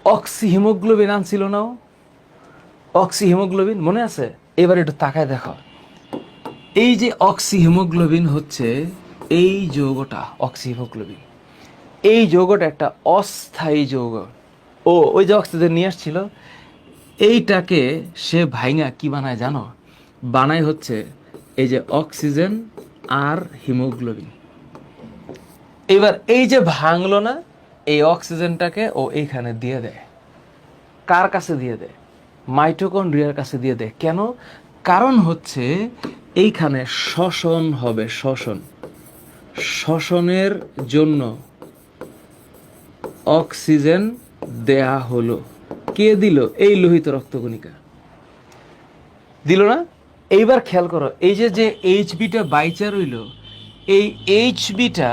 অক্সি হিমোগ্লোবিন আনছিল না, অক্সি হিমোগ্লোবিন মনে আছে? এবার একটু তাকায় দেখো, এই যে অক্সি হিমোগ্লোবিন হচ্ছে এই যৌগটা, অক্সি হিমোগ্লোবিন, এই যৌগটা একটা অস্থায়ী যৌগ। ও ওই যে অক্সিজেন নিয়ে আসছিল, এইটাকে সে ভাইঙা কি বানায় জানো? বানায় হচ্ছে এই যে অক্সিজেন আর হিমোগ্লোবিন। এবার এই যে ভাঙলো না, এই অক্সিজেনটাকে ও এইখানে দিয়ে দেয়। কার কাছে দিয়ে দেয়? মাইটোকন্ড্রিয়ার কাছে দিয়ে দেয়। কেন? কারণ হচ্ছে এইখানে শ্বসন হবে, শ্বসন, শ্বসনের জন্য অক্সিজেন দেয়া হলো। কে দিল? এই লোহিত রক্তকণিকা দিল না? এইবার খেয়াল করো, এই যে যে এইচবিটা বাইচা রইল, এই এইচবিটা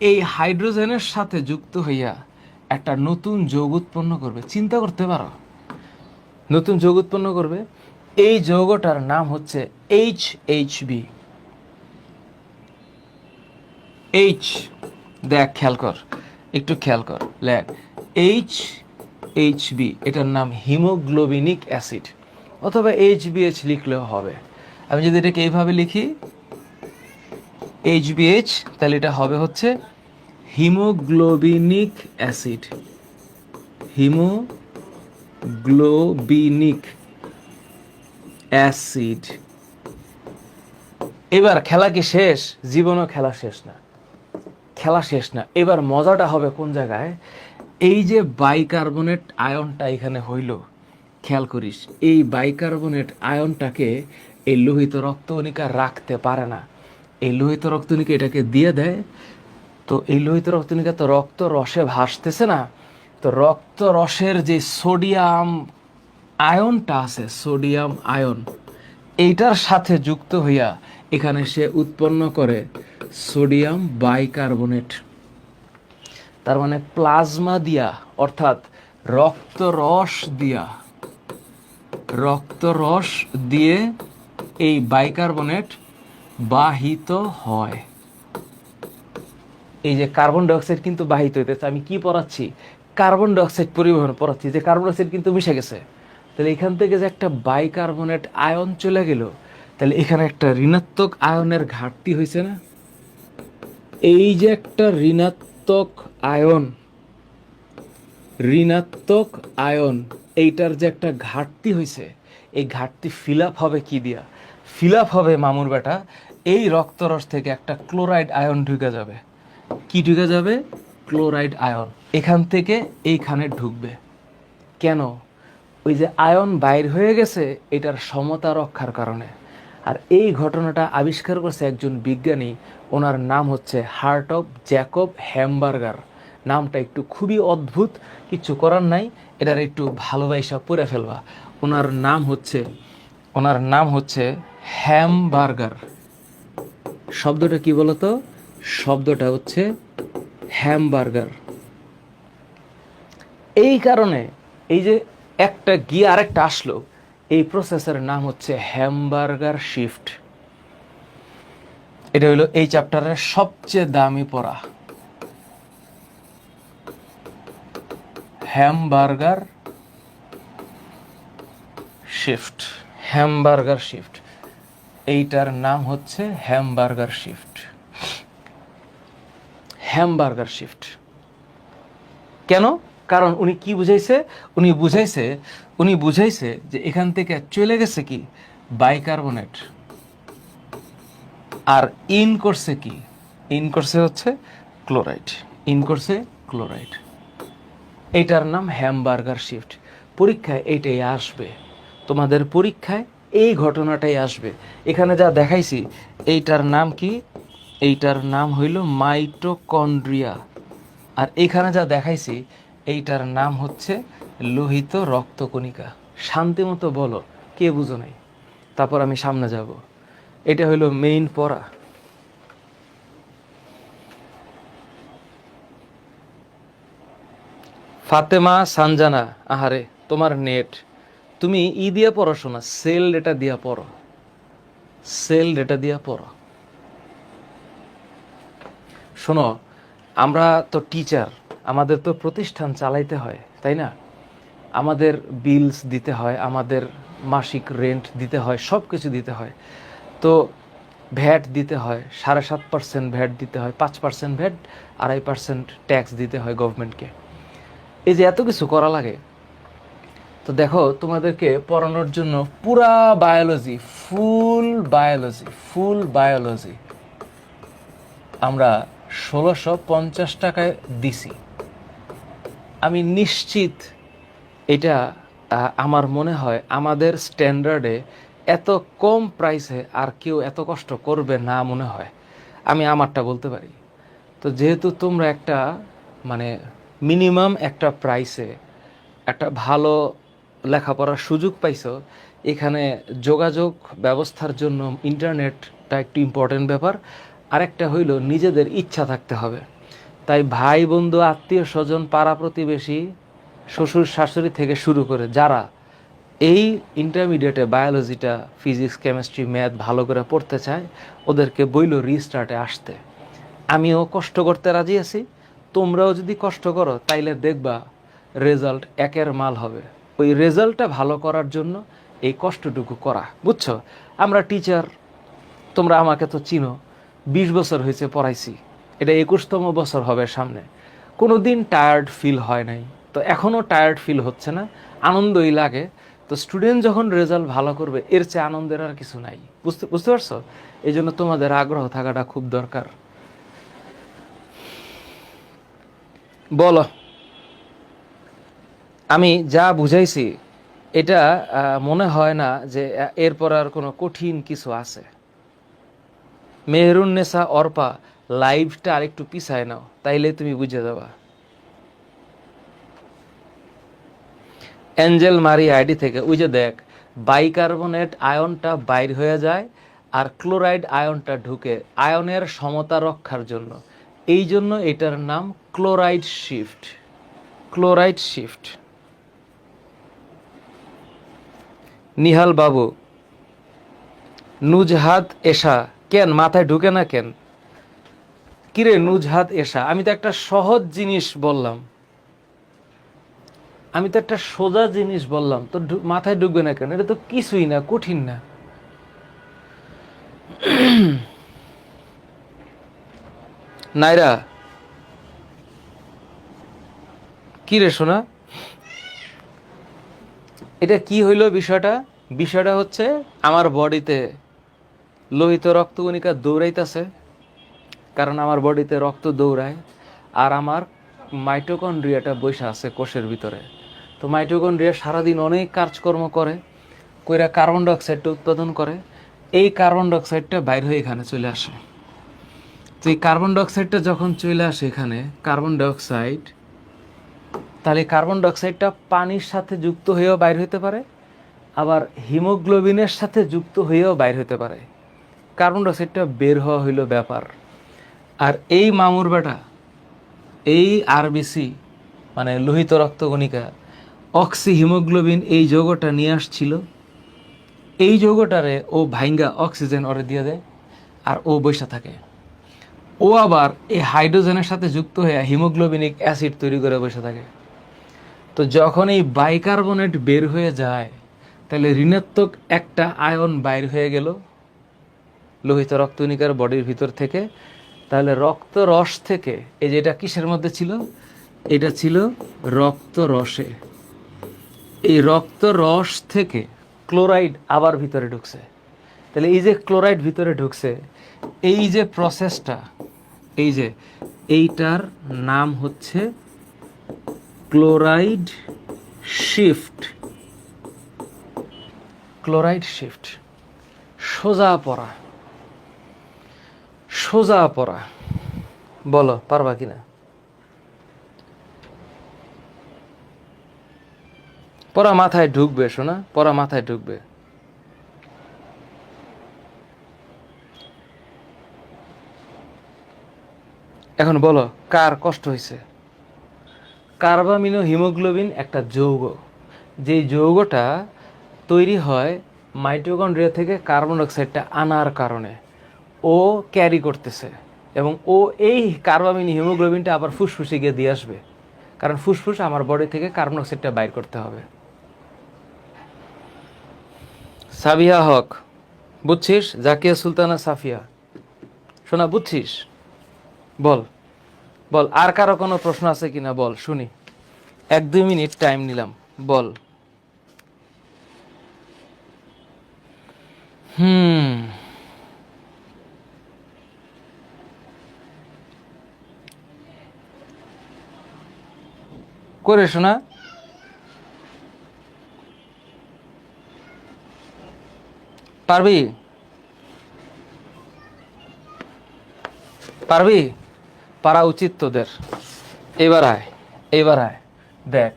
এই হাইড্রোজেনের সাথে যুক্ত হইয়া একটা নতুন যৌগ উৎপন্ন করবে। চিন্তা করতে পারো, নতুন যৌগ উৎপন্ন করবে। এই যৌগটার নাম হচ্ছে এইচবি। এইচ, দেখ খেয়াল কর, একটু খেয়াল কর, লেখ এইচবি, এটার নাম হিমোগ্লোবিনিক অ্যাসিড, অথবা এইচবিএইচ লিখলেও হবে। আমি যদি এটাকে এইভাবে লিখি এইচবিএইচ, তাহলে এটা হবে হচ্ছে হিমোগ্লোবিনিক অ্যাসিড, হিমোগ্লোবিনিক অ্যাসিড। এবার খেলা কি শেষ? জীবনও খেলা শেষ না, খেলা শেষ না। এবার মজাটা হবে কোন জায়গায়? এই যে বাইকার্বনেট আয়নটা এখানে হইল, খেয়াল করিস, এই বাইকার্বনেট আয়নটাকে এই লোহিত রক্তকণিকা রাখতে পারে না। এই লোহিত রক্তকণিকা এটাকে দিয়ে দেয়। তো এই লোহিত রক্তকণিকা তো রক্ত রসে ভাসতেছে না, তো রক্ত রসের যে সোডিয়াম আয়নটা আছে, সোডিয়াম আয়ন, এইটার সাথে যুক্ত হইয়া এখানে সে উৎপন্ন করে সোডিয়াম বাইকার্বনেট। তার মানে প্লাজমা দিয়া, অর্থাৎ রক্তরস দিয়া, রক্তরস দিয়ে এই বাইকার্বনেট বাহিত হয়। এই যে কার্বন ডাইঅক্সাইড কিন্তু বাহিত হইতেছে। আমি কি পড়াচ্ছি? কার্বন ডাইঅক্সাইড পরিবহন পড়াচ্ছি, যে কার্বন ডাইঅক্সাইড কিন্তু মিশে গেছে। তাহলে এখান থেকে যে একটা বাইকার্বনেট আয়ন চলে গেল, তাহলে এখানে একটা ঋণাত্মক আয়নের ঘাটতি হয়েছে না? এই যে একটা ঋণাত্মক আয়ন, ঋণাত্মক আয়ন, এইটার যে একটা ঘাটতি হয়েছে, এই ঘাটতি ফিল আপ হবে কি দিয়া? ফিল আপ হবে মামুর বেটা, এই রক্তরস থেকে একটা ক্লোরাইড আয়ন ঢুকে যাবে। কি ঢুকে যাবে? ক্লোরাইড আয়ন এখান থেকে এইখানে ঢুকবে। কেন? ওই যে আয়ন বাইর হয়ে গেছে, এটার সমতা রক্ষার কারণে। আর এই ঘটনাটা আবিষ্কার করছে একজন বিজ্ঞানী, ওনার নাম হচ্ছে হার্টগ জ্যাকব হ্যামবার্গার। নামটা একটু খুবই অদ্ভুত, কিছু করার নাই, এটার একটু ভালোবাসা পড়ে ফেলবা। ওনার নাম হচ্ছে হ্যামবার্গার। শব্দটা কি বলতো? শব্দটা হচ্ছে হ্যামবার্গার। এই কারণে এই যে একটা গিয়ে আরেকটা আসলো, এই প্রসেসের নাম হচ্ছে হ্যামবার্গার শিফট। এটা হলো এই চ্যাপ্টারের সবচেয়ে দামি পড়া, হ্যামবার্গার শিফট। হ্যামবার্গার শিফট, এইটার নাম হচ্ছে হ্যামবার্গার শিফট। হ্যামবার্গার শিফট কেন? কারণ উনি কি বুঝাইছে? উনি বুঝাইছে যে এখান থেকে চলে গেছে কি বাইকার্বনেট, আর ইন করছে কি? ইন করছে হচ্ছে ক্লোরাইড, ইন করছে ক্লোরাইড। এইটার নাম হ্যামবার্গার শিফট। পরীক্ষায় এইটাই আসবে, তোমাদের পরীক্ষায় এই ঘটনাটাই আসবে। এখানে যা দেখাইছি এইটার নাম কি? এইটার নাম হইল মাইটোকন্ড্রিয়া। আর এখানে যা দেখাইছি এইটার নাম হচ্ছে লোহিত রক্তকণিকা। শান্তি মতো বলো, কে বুঝো নাই? তারপর আমি সামনে যাব। এটা হলো মেইন পড়া। ফাতেমা সানজানা, আহারে তোমার নেট, তুমি দিয়ে পড়াশোনা, সেল ডেটা দিয়া পড়ো, সেল ডেটা দিয়া পড়ো। শোনো, আমরা তো টিচার, আমাদের তো প্রতিষ্ঠান চালাইতে হয়, তাই না? আমাদের বিলস দিতে হয়, আমাদের মাসিক রেন্ট দিতে হয়, সব কিছু দিতে হয়। তো ভ্যাট দিতে হয়, 7.5% ভ্যাট দিতে হয়, 5% ভ্যাট, 2.5% ট্যাক্স দিতে হয় গভর্নমেন্টকে। এই যে এত কিছু করা লাগে, তো দেখো তোমাদেরকে পড়ানোর জন্য পুরা বায়োলজি, ফুল বায়োলজি আমরা 1650 টাকায় দিছি। আমি নিশ্চিত এটা আমার মনে হয় আমাদের স্ট্যান্ডার্ডে এত কম প্রাইসে আর কেউ এত কষ্ট করবে না মনে হয়, আমি আমারটা বলতে পারি। তো যেহেতু তোমরা একটা মানে মিনিমাম একটা প্রাইসে একটা ভালো লেখাপড়ার সুযোগ পাইছো, এখানে যোগাযোগ ব্যবস্থার জন্য ইন্টারনেটটা একটু ইম্পর্টেন্ট ব্যাপার। আরেকটা হইল নিজেদের ইচ্ছা থাকতে হবে। তাই ভাই বন্ধু আত্মীয় স্বজন পাড়া প্রতিবেশী শ্বশুর শাশুড়ি থেকে শুরু করে যারা এই ইন্টারমিডিয়েটে বায়োলজিটা, ফিজিক্স, কেমিস্ট্রি, ম্যাথ ভালো করে পড়তে চায়, ওদেরকে বইল রিস্টার্টে আসতে। আমিও কষ্ট করতে রাজি আছি, তোমরাও যদি কষ্ট করো তাইলে দেখবা রেজাল্ট একের মাল হবে। ওই রেজাল্টটা ভালো করার জন্য এই কষ্টটুকু করা, বুঝছো? আমরা টিচার, তোমরা আমাকে তো চিনো, 20 বছর হয়েছে পড়াইছি, এটা 21তম বছর হবে সামনে। কোনো দিন টায়ার্ড ফিল হয় নাই, তো এখনও টায়ার্ড ফিল হচ্ছে না, আনন্দই লাগে। তো স্টুডেন্ট যখন রেজাল্ট ভালো করবে, এর চেয়ে আনন্দের আর কিছু নাই, বুঝতে বুঝতে পারছো? এই জন্য তোমাদের আগ্রহ থাকাটা খুব দরকার। বলো, আমি যা বুঝাইছি এটা মনে হয় না যে এরপর আর কোনো কঠিন কিছু আছে। মেহরুন্নেসা অর্পা, লাইভটা আরেকটু পিছায় নাও, তাইলে তুমি বুঝে যাবা। অ্যাঞ্জেল মারি আইডি থেকে, ওই যে দেখ, বাইকার্বনেট আয়নটা বাইর হয়ে যায় আর ক্লোরাইড আয়নটা ঢুকে আয়নের সমতা রক্ষার জন্য। এই জন্য এটার নাম chloride shift. Chloride shift. Nihal বাবু, নুজহাত এশা, কেন মাথায় ঢুকে না কেন? কিরে নুজহাত এশা, আমি তো একটা সহজ জিনিস বললাম, আমি তো একটা সোজা জিনিস বললাম, তো মাথায় ঢুকবে না কেন? এটা তো কিছুই না, কঠিন না। নাইরা, কি রে শোনা, এটা কি হইল বিষয়টা? বিষয়টা হচ্ছে আমার বডিতে লোহিত রক্তকণিকা দৌড়াইতেছে, কারণ আমার বডিতে রক্ত দৌড়ায়, আর আমার মাইটোকন্ড্রিয়াটা বৈশা আছে কোষের ভিতরে। তো মাইটোকন্ড্রিয়া সারাদিন অনেক কাজকর্ম করে, কইরা কার্বন ডাইঅক্সাইডটা উৎপাদন করে। এই কার্বন ডাইঅক্সাইডটা বাইর হয়ে এখানে চলে আসে। তো এই কার্বন ডাইঅক্সাইডটা যখন চলে আসে এখানে, কার্বন ডাইঅক্সাইড, তাহলে কার্বন ডাইঅক্সাইডটা পানির সাথে যুক্ত হয়েও বাইর হতে পারে, আবার হিমোগ্লোবিনের সাথে যুক্ত হয়েও বাইর হতে পারে। কার্বন ডাইঅক্সাইডটা বের হওয়া হইল ব্যাপার। আর এই মামুর বেটা, এই আরবিসি মানে লোহিত রক্তকণিকা, অক্সি হিমোগ্লোবিন এই যৌগটা নিয়ে আসছিল। এই যৌগটারে ও ভাইঙ্গা অক্সিজেন ওরে দিয়ে দেয়, আর ও বৈশা থাকে। ও আবার এই হাইড্রোজেনের সাথে যুক্ত হয়ে হিমোগ্লোবিনিক অ্যাসিড তৈরি করে বসে থাকে। তো যখন এই বাইকার্বনেট বের হয়ে যায়, তাহলে ঋণাত্মক একটা আয়ন বাইর হয়ে গেল লোহিত রক্তকণিকার বডির ভিতর থেকে। তাহলে রক্ত রস থেকে, এই যেটা কিসের মধ্যে ছিল, এটা ছিল রক্ত রসে। এই রক্ত রস থেকে ক্লোরাইড আবার ভিতরে ঢুকছে। তাহলে এই যে ক্লোরাইড ভিতরে ঢুকছে, এই যে প্রসেসটা, এই যে এইটার নাম হচ্ছে ক্লোরাইড শিফট। Chloride shift. সোজা পড়া, সোজা পড়া। বলো পারবা কিনা? পড়া মাথায় ঢুকবে শোনা, পড়া মাথায় ঢুকবে। এখন বলো কার কষ্ট হয়েছে? কার্বামিনো হিমোগ্লোবিন একটা যৌগ, যেই যৌগটা তৈরি হয় মাইটোকন্ড্রিয়া থেকে কার্বন ডাইঅক্সাইডটা আনার কারণে। ও ক্যারি করতেছে এবং ও এই কার্বামিনো হিমোগ্লোবিনটা আবার ফুসফুসে গিয়ে দিয়ে আসবে, কারণ ফুসফুস আমার বডি থেকে কার্বন ডাইঅক্সাইডটা বাইর করতে হবে। সাবিহা হক, বুঝছিস? জাকিয়া সুলতানা সাফিয়া, শোনা বুঝছিস? বল বল, আর কারো কোনো প্রশ্ন আছে কিনা বল শুনি। 1-2 মিনিট টাইম নিলাম, বল। করে শোনা। পারবি? পারবি? পারা উচিত তোদের। এবার আয়, এবার আয়, দেখ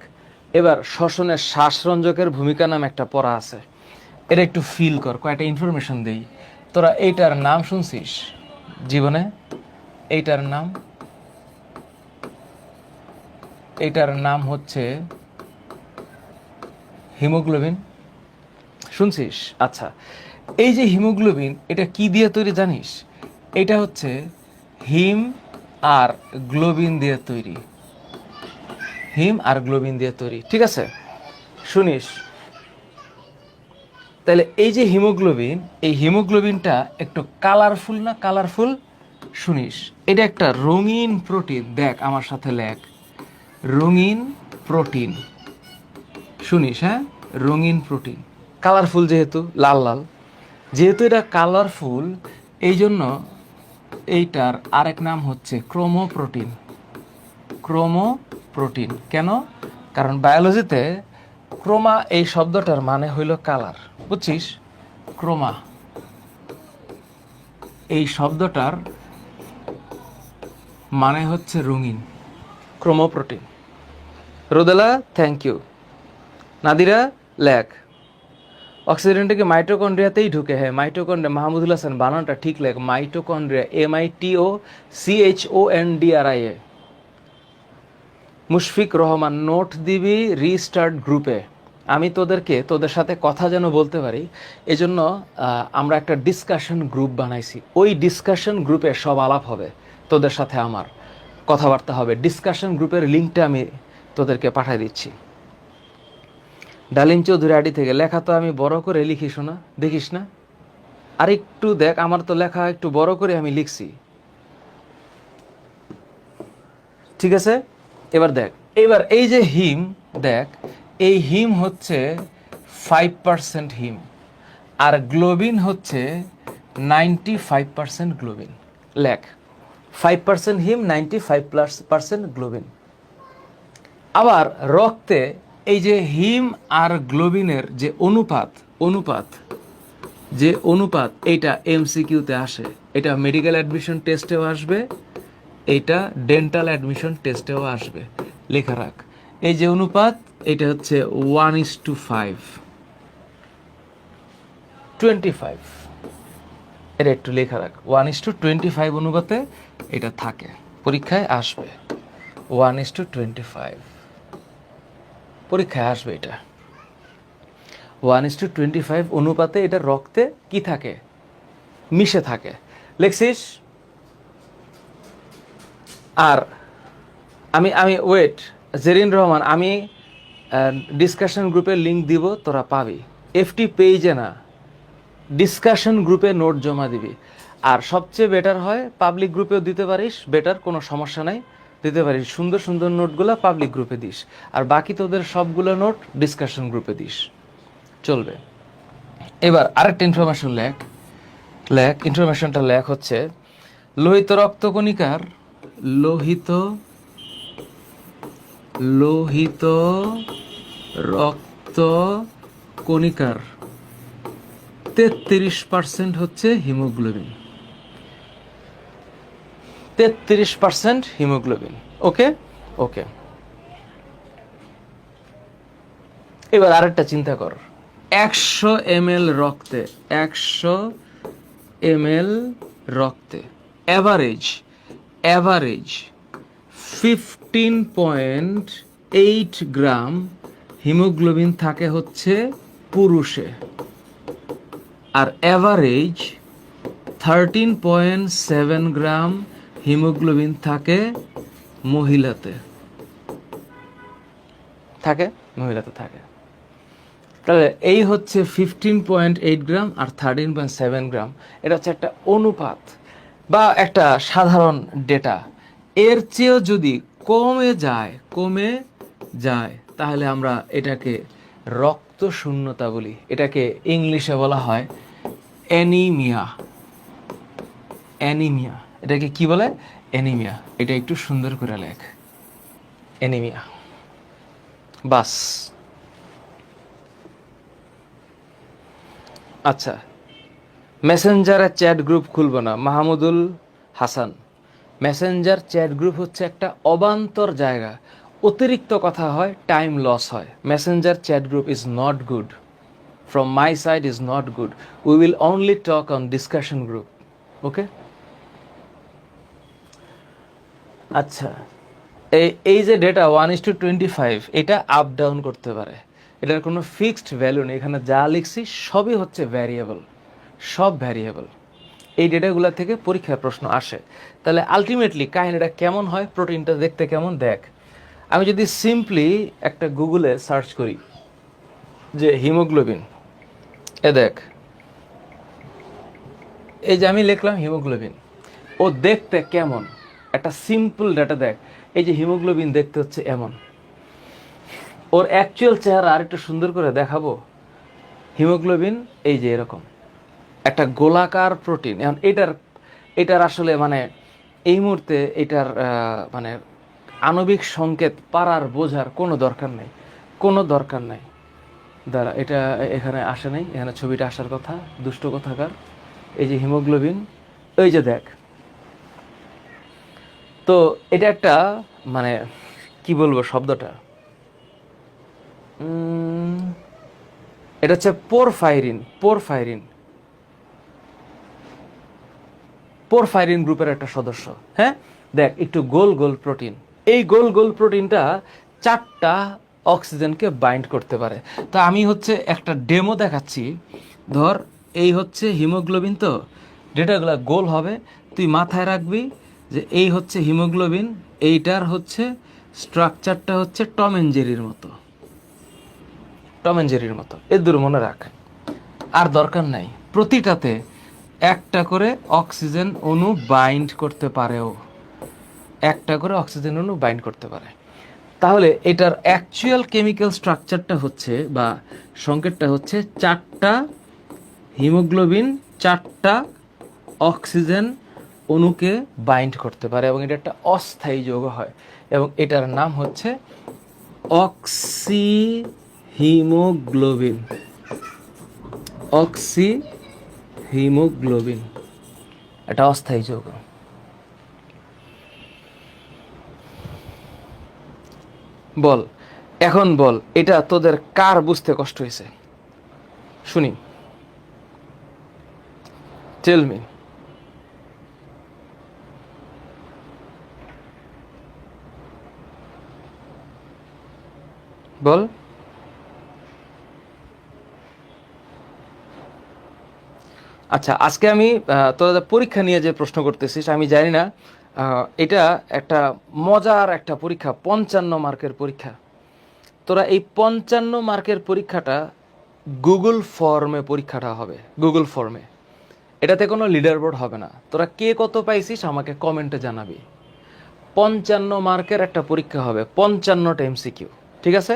এবার শ্বসনের শ্বাসরঞ্জকের ভূমিকা নাম একটা পড়া আছে, এটা একটু ফিল কর, কয়েকটা ইনফরমেশন দেই। তোরা এইটার নাম শুনছিস জীবনে? এইটার নাম, এইটার নাম হচ্ছে হিমোগ্লোবিন, শুনছিস? আচ্ছা, এই যে হিমোগ্লোবিন এটা কি দিয়ে তৈরি জানিস? এটা হচ্ছে হিম আর গ্লোবিন দিয়ে তৈরি, হিম আর গ্লোবিন দিয়ে তৈরি, ঠিক আছে? শুনিস? তাহলে এই যে হিমোগ্লোবিন, এই হিমোগ্লোবিনটা একটু কালারফুল না? কালারফুল। শুনিস, এটা একটা রঙিন প্রোটিন, দেখ আমার সাথে লেখ, রঙিন প্রোটিন। শুনিস? হ্যাঁ, রঙিন প্রোটিন, কালারফুল, যেহেতু লাল লাল, যেহেতু এটা কালারফুল, এই জন্য এইটার আরেক নাম হচ্ছে ক্রোমোপ্রোটিন। ক্রোমোপ্রোটিন কেন? কারণ বায়োলজিতে ক্রোমা এই শব্দটার মানে হইল কালার, বুঝছিস? ক্রোমা এই শব্দটার মানে হচ্ছে রঙিন, chromoprotein. Rodela thank you. Nadira লেখ, অক্সিজেনটা কি মাইটোকন্ড্রিয়াতেই ঢুকে? হ্যাঁ, মাইটোকন্ড্রিয়া, মাহমুদুল হাসান বানানটা ঠিক লেখ, mitochondria, MITOCHONDRIA। Mushfiq Rahman, note দিবি রিস্টার্ট গ্রুপে। আমি তোদের সাথে কথা যেন বলতে পারি, এজন্য আমরা একটা ডিসকাশন গ্রুপ বানাইছি। ওই ডিসকাশন গ্রুপে সব আলাপ হবে, তোদের সাথে আমার কথাবার্তা হবে। ডিসকাশন গ্রুপের লিঙ্কটা আমি তোদেরকে পাঠিয়ে দিচ্ছি। ডালিম চৌধুরী আইডি থেকে, লেখা তো আমি বড় করে লিখি, শোনা দেখিস না? আর একটু দেখ, আমার তো লেখা একটু বড় করে আমি লিখছি, ঠিক আছে? এবার দেখ, এবার এই যে হিম, দেখ এই হিম হচ্ছে 5% হিম, আর গ্লোবিন হচ্ছে 95% গ্লোবিন। লেখ, 5% হিম, 95% গ্লোবিন। আবার রক্তে এই যে হিম আর গ্লোবিনের যে অনুপাত এইটা MCQতে আসে, এটা মেডিকেল অ্যাডমিশন টেস্টেও আসবে, এইটা ডেন্টাল অ্যাডমিশন টেস্টেও আসবে, লেখা রাখ। এই যে অনুপাত, এটা হচ্ছে 1:25, এটা একটু লেখা রাখ, 1:25 অনুপাতে এটা থাকে, পরীক্ষায় আসবে 1:25, পরীক্ষায় আসবে এটা 1:25 অনুপাতে, এটা রক্তে কি থাকে? মিশে থাকে, লেখছিস? আর আমি ওয়েট, জেরিন রহমান, আমি ডিসকাশন গ্রুপের লিঙ্ক দিব, তোরা পাবি। FT পেজে না, ডিসকাশন গ্রুপে নোট জমা দিবি। আর সবচেয়ে বেটার হয় পাবলিক গ্রুপেও দিতে পারিস, বেটার, কোনো সমস্যা নাই, দিতে পারিস। সুন্দর সুন্দর নোটগুলো পাবলিক গ্রুপে দিস, আর বাকি তোদের সবগুলো নোট ডিসকাশন গ্রুপে দিস, চলবে। এবার আরেকটা ইনফরমেশন লেখ, ইনফরমেশনটা লেখ হচ্ছে লোহিত রক্তকণিকার, লোহিত রক্ত কণিকার 33% হচ্ছে হিমোগ্লোবিন, 33% হিমোগ্লোবিন। ওকে ওকে, এবার আরেকটা চিন্তা কর, 100 ml রক্তে, 100 ml রক্তে অ্যাভারেজ অ্যাভারেজ 15.8 গ্রাম হিমোগ্লোবিন থাকে হচ্ছে পুরুষে, আর অ্যাভারেজ 13.7 গ্রাম হিমোগ্লোবিন থাকে মহিলাতে। থাকে। তাহলে এই হচ্ছে 15.8 গ্রাম আর 13.7 গ্রাম, এটা হচ্ছে একটা অনুপাত বা একটা সাধারণ ডেটা। এর চেয়েও যদি কমে যায় তাহলে আমরা এটাকে রক্ত শূন্যতা বলি। এটাকে ইংলিশে বলা হয় অ্যানিমিয়া। এটাকে কি বলে? অ্যানিমিয়া। এটা একটু সুন্দর করে লেখ, অ্যানিমিয়া। বাস। আচ্ছা, মেসেঞ্জারে চ্যাট গ্রুপ খুলব না, Mahmudul Hasan. Messenger chat group হচ্ছে একটা অবান্তর জায়গা, অতিরিক্ত কথা হয়, টাইম লস হয়। Messenger chat group is not good, from my side is not good. We will only talk on discussion group, okay? আচ্ছা, এই যে ডেটা 1:25, এটা আপ ডাউন করতে পারে, এটার কোনো ফিক্সড ভ্যালু নেই। এখানে যা লিখছি সবই হচ্ছে ভ্যারিয়েবল, সব ভ্যারিয়েবল। এই ডেটাগুলো থেকে পরীক্ষার প্রশ্ন আসে। তাহলে আলটিমেটলি কাহিনীটা কেমন হয়, প্রোটিনটা দেখতে কেমন দেখ। আমি যদি সিম্পলি একটা গুগলে সার্চ করি যে হিমোগ্লোবিন, দেখ, এই যে আমি লিখলাম হিমোগ্লোবিন, ও দেখতে কেমন, একটা সিম্পল ডেটা দেখ। এই যে হিমোগ্লোবিন দেখতে হচ্ছে এমন। ওর অ্যাকচুয়াল চেহারা আর একটু সুন্দর করে দেখাবো। হিমোগ্লোবিন এই যে এরকম একটা গোলাকার প্রোটিন। এখন এটার আসলে মানে এই মুহূর্তে এটার মানে আণবিক সংকেত পারার বোঝার কোনো দরকার নাই। দাঁড়া, এটা এখানে আসে নাই, এখানে ছবিটা আসার কথা, দুষ্ট কথাকার। এই যে হিমোগ্লোবিন, এই যে দেখ। তো এটা একটা মানে কি বলবো শব্দটা, এটা হচ্ছে পোরফাইরিন গ্রুপের একটা সদস্য। হ্যাঁ, দেখ একটু গোল গোল প্রোটিন। এই গোল গোল প্রোটিনটা 4টা অক্সিজেনকে বাইন্ড করতে পারে। তো আমি হচ্ছে একটা ডেমো দেখাচ্ছি। ধর এই হচ্ছে হিমোগ্লোবিন, তো ডেটাগুলো গোল হবে। তুই মাথায় রাখবি যে এই হচ্ছে হিমোগ্লোবিন, এইটার হচ্ছে স্ট্রাকচারটা হচ্ছে টম অ্যান্ড জেরির মতো। এর দূর মনে রাখ, আর দরকার নাই। প্রতিটাতে একটা করে অক্সিজেন অণু বাইন্ড করতে পারে। তাহলে এটার অ্যাকচুয়াল কেমিক্যাল স্ট্রাকচারটা হচ্ছে বা সংকেতটা হচ্ছে 4টা হিমোগ্লোবিন 4টা অক্সিজেন অণুকে বাইন্ড করতে পারে, এবং এটা একটা অস্থায়ী যৌগ হয়, এবং এটার নাম হচ্ছে অক্সিহিমোগ্লোবিন। এটা অস্থায়ী যৌগ। এখন বল এটা তোদের কার বুঝতে কষ্ট হয়েছে, শুনি, টেল মি। বল। আচ্ছা, আজকে আমি তোরা পরীক্ষা নিয়ে যে প্রশ্ন করতেছিস, আমি জানি না, এটা একটা মজার একটা পরীক্ষা, 55 মার্কের পরীক্ষা। তোরা এই 55 মার্কের পরীক্ষাটা গুগল পরীক্ষাটা হবে, গুগল ফর্মে। এটাতে কোনো লিডার বোর্ড হবে না। তোরা কে কত পাইছিস আমাকে কমেন্টে জানাবি। 55 মার্কের একটা পরীক্ষা হবে, 55টা MCQ, ঠিক আছে?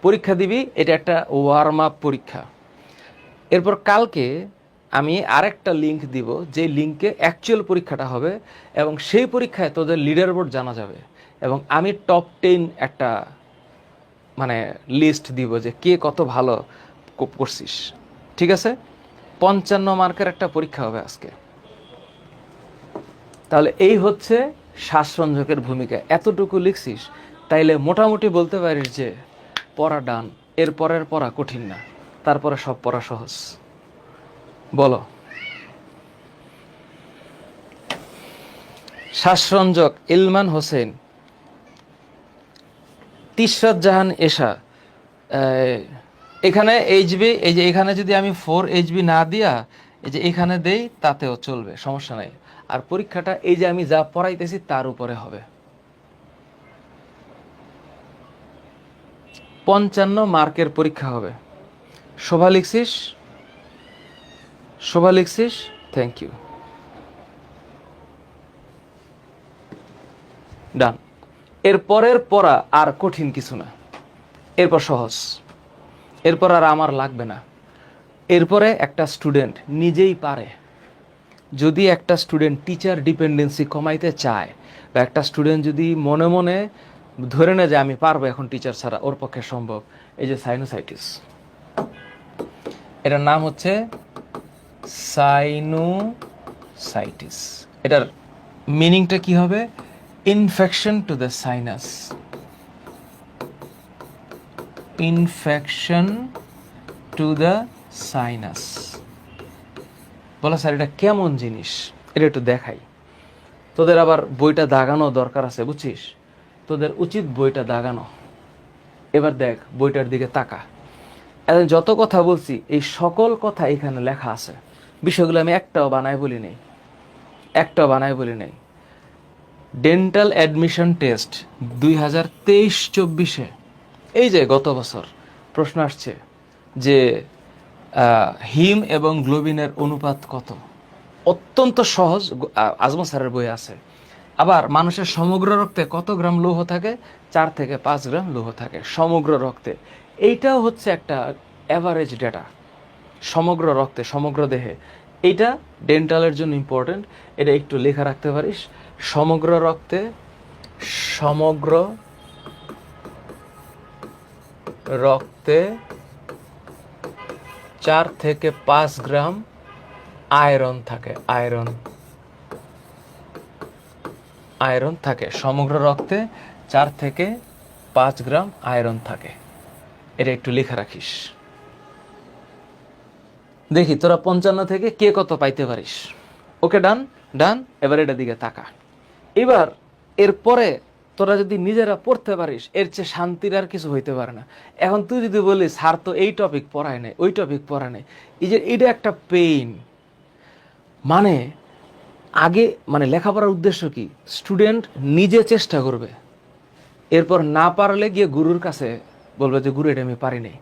পরীক্ষা দিবি, এটা একটা ওয়ার্ম আপ পরীক্ষা। এরপর কালকে আমি আরেকটা লিঙ্ক দিব, যে লিঙ্কে অ্যাকচুয়াল পরীক্ষাটা হবে, এবং সেই পরীক্ষায় তোদের লিডার বোর্ড জানা যাবে, এবং আমি টপ 10 একটা মানে লিস্ট দিব যে কে কত ভালো করছিস, ঠিক আছে? 55 মার্কের একটা পরীক্ষা হবে আজকে। তাহলে এই হচ্ছে শ্বাসরঞ্জকের ভূমিকা। এতটুকু লিখছিস, তাইলে মোটামুটি বলতে পারিস যে পড়া ডান। এর পরের পড়া কঠিন না, তারপরে সব পড়া সহজ। বলো। শ্বাসরঞ্জক ইলমান হোসেন, তিশরাত জাহান এশা। এখানে এইচবি, এই যে এখানে যদি আমি 4 HB না দিয়া এই যে এখানে দেই তাতেও চলবে, সমস্যা নাই। আর পরীক্ষাটা এই যে আমি যা পড়াইতেছি তার উপরে হবে। 55 মার্কের পরীক্ষা হবে। শোভা লিখছিস? শোভা লিখছিস? থ্যাংক ইউ, ডান। এরপরের পড়া আর কঠিন কিছু না, এরপর সহজ, এরপর আর আমার লাগবে না। এরপরে একটা স্টুডেন্ট নিজেই পারে। যদি একটা স্টুডেন্ট টিচার ডিপেন্ডেন্সি কমাইতে চায়, বা একটা স্টুডেন্ট যদি মনে মনে ধরে নেয় যে আমি পারবো এখন টিচার ছাড়া, ওর পক্ষে সম্ভব। এই যে সাইনোসাইটিস, এটার নাম হচ্ছে সাইনোসাইটিস। এটার মিনিংটা কি হবে? Infection to the sinus, infection to the sinus. বলা স্যার এটা কেমন জিনিস, এটা একটু দেখাই। তোদের আবার বইটা দাগানো দরকার আছে, বুঝছিস? তোদের উচিত বইটা দাগানো। এবার দেখ, বইটার দিকে তাকা। এখন যত কথা বলছি এই সকল কথা এখানে লেখা আছে, বিষয়গুলো আমি একটাও বানায় বলি নেই, একটাও বানায় বলি নেই। ডেন্টাল অ্যাডমিশন টেস্ট 2023-24-এ এই যে গত বছর প্রশ্ন আসছে যে হিম এবং গ্লোবিনের অনুপাত কত। অত্যন্ত সহজ, আজমল স্যারের বই আছে। আবার মানুষের সমগ্র রক্তে কত গ্রাম লৌহ থাকে? 4 থেকে 5 গ্রাম লৌহ থাকে সমগ্র রক্তে। এইটাও হচ্ছে একটা অ্যাভারেজ ডেটা সমগ্র রক্তে, সমগ্র দেহে। এইটা ডেন্টালের জন্য ইম্পর্টেন্ট, এটা একটু লেখা রাখতে পারিস। সমগ্র রক্তে, সমগ্র রক্তে 4 থেকে 5 গ্রাম আয়রন থাকে। আয়রন, আয়রন থাকে সমগ্র রক্তে, 4 থেকে 5 গ্রাম আয়রন থাকে। এটা একটু লেখা রাখিস। দেখি তোরা 55 থেকে কে কত পাইতে পারিস। ওকে, ডান ডান। এবার এটা দিকে তাকা। এবার এরপরে তোরা যদি নিজেরা পড়তে পারিস, এর চেয়ে শান্তির আর কিছু হইতে পারে না। এখন তুই যদি বলিস স্যার তো এই টপিক পড়ায় নাই, ওই টপিক পড়ায় নাই, এই যে এটা একটা পেইন। মানে আগে মানে লেখাপড়ার উদ্দেশ্য কি? স্টুডেন্ট নিজে চেষ্টা করবে, এরপর না পারলে গিয়ে গুরুর কাছে বলবে যে গুরু এটা আমি পারি নাই।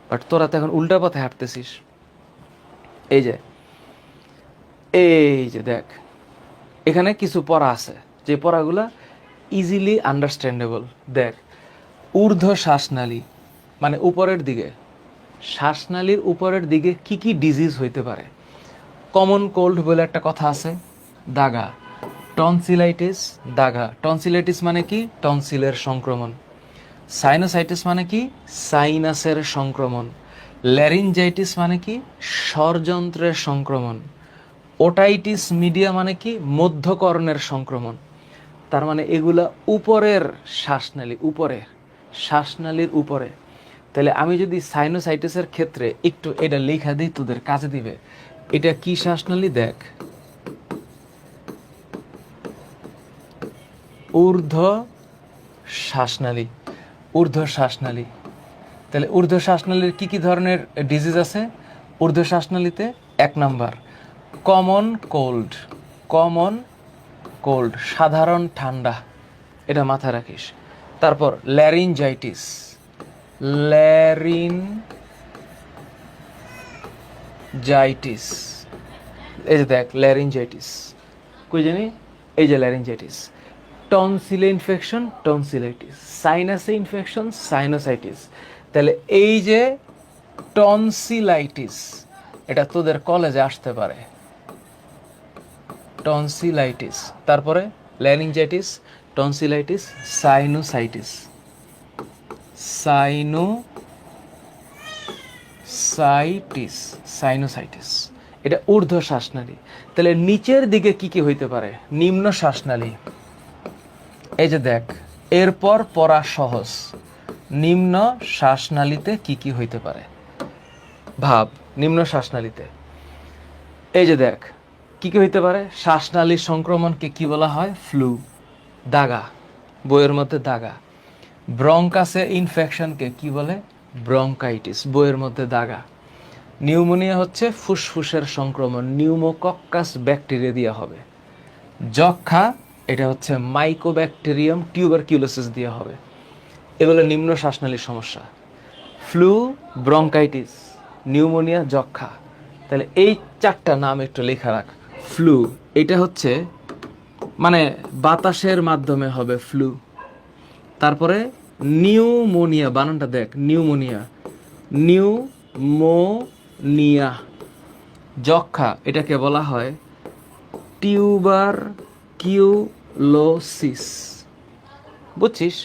বাট তোরা তো এখন উল্টা পথে হাঁটতেছিস। এই যে এই যে দেখ, এখানে কিছু পড়া আছে যে পড়াগুলা ইজিলি আন্ডারস্ট্যান্ডেবল। দেখ, ঊর্ধ্ব শ্বাসনালী মানে উপরের দিকে, শ্বাসনালীর উপরের দিকে কি কি ডিজিজ হইতে পারে। কমন কোল্ড বলে একটা কথা আছে, দাগা। টনসিলাইটিস, দাগা। টনসিলাইটিস মানে কি? টনসিলের সংক্রমণ। সাইনোসাইটিস মানে কি? সাইনাসের সংক্রমণ। ল্যারিঞ্জাইটিস মানে কি? স্বরযন্ত্রের সংক্রমণ। ওটাইটিস মিডিয়া মানে কি? মধ্যকর্ণের সংক্রমণ। তার মানে এগুলা উপরের শ্বাসনালী, উপরে শ্বাসনালীর উপরে। তাহলে আমি যদি সাইনোসাইটিসের ক্ষেত্রে একটু এটা লেখা দিই, তোদের কাজে দিবে। এটা কি শ্বাসনালী? দেখ, ঊর্ধ্ব শ্বাসনালী, ঊর্ধ্ব শ্বাসনালী। তাহলে ঊর্ধ্ব শ্বাসনালীর কি কি ধরনের ডিজিজ আছে? ঊর্ধ্ব শ্বাসনালীতে 1 number common cold, common cold সাধারণ ঠান্ডা, এটা মাথায় রাখিস। তারপর ল্যারিঞ্জাইটিস, ল্যারিঞ্জাইটিস। এই যে দেখ ল্যারিঞ্জাইটিস, কই জানি? এই যে ল্যারিঞ্জাইটিস। টনসিলে ইনফেকশন, টনসিলাইটিস। সাইনাসে ইনফেকশন, সাইনোসাইটিস। তাহলে এই যে টনসিলাইটিস, এটা তোদের কলেজে আসতে পারে, টনসিলাইটিস। তারপরে laryngitis, tonsillitis, sinusitis, sinusitis, sinusitis. এটা ঊর্ধ্ব শ্বাসনালী। তাহলে নিচের দিকে কি কি হইতে পারে? নিম্ন শ্বাসনালী। এই যে দেখ, এরপর পড়া সহজ। নিম্ন শ্বাসনালীতে কি কি হইতে পারে? ভাব, নিম্ন শ্বাসনালীতে এই যে দেখ, কি কি হইতে পারে? শ্বাসনালীর সংক্রমণকে কি বলা হয়? ফ্লু। দাগা, বইয়ের মধ্যে দাগা। ব্রঙ্কাসে ইনফেকশনকে কি বলে? ব্রঙ্কাইটিস, বইয়ের মধ্যে দাগা। নিউমোনিয়া হচ্ছে ফুসফুসের সংক্রমণ, নিউমোকক্কাস ব্যাকটেরিয়া দিয়ে হবে। যক্ষা, এটা হচ্ছে মাইকোব্যাকটেরিয়াম টিউবারকিউলোসিস দিয়ে হবে। এগুলো নিম্ন শ্বাসনালীর সমস্যা। ফ্লু, ব্রঙ্কাইটিস, নিউমোনিয়া, যক্ষা। তাহলে এই 4টা নাম একটু লেখা রাখ। ফ্লু, এটা হচ্ছে মানে বাতাসের মাধ্যমে হবে ফ্লু। তারপরে নিউমোনিয়া, বানানটা দেখ, নিউমোনিয়া, নিউমোনিয়া। যক্ষা, এটাকে বলা হয় টিউবারকিউলোসিস। বুঝছিস?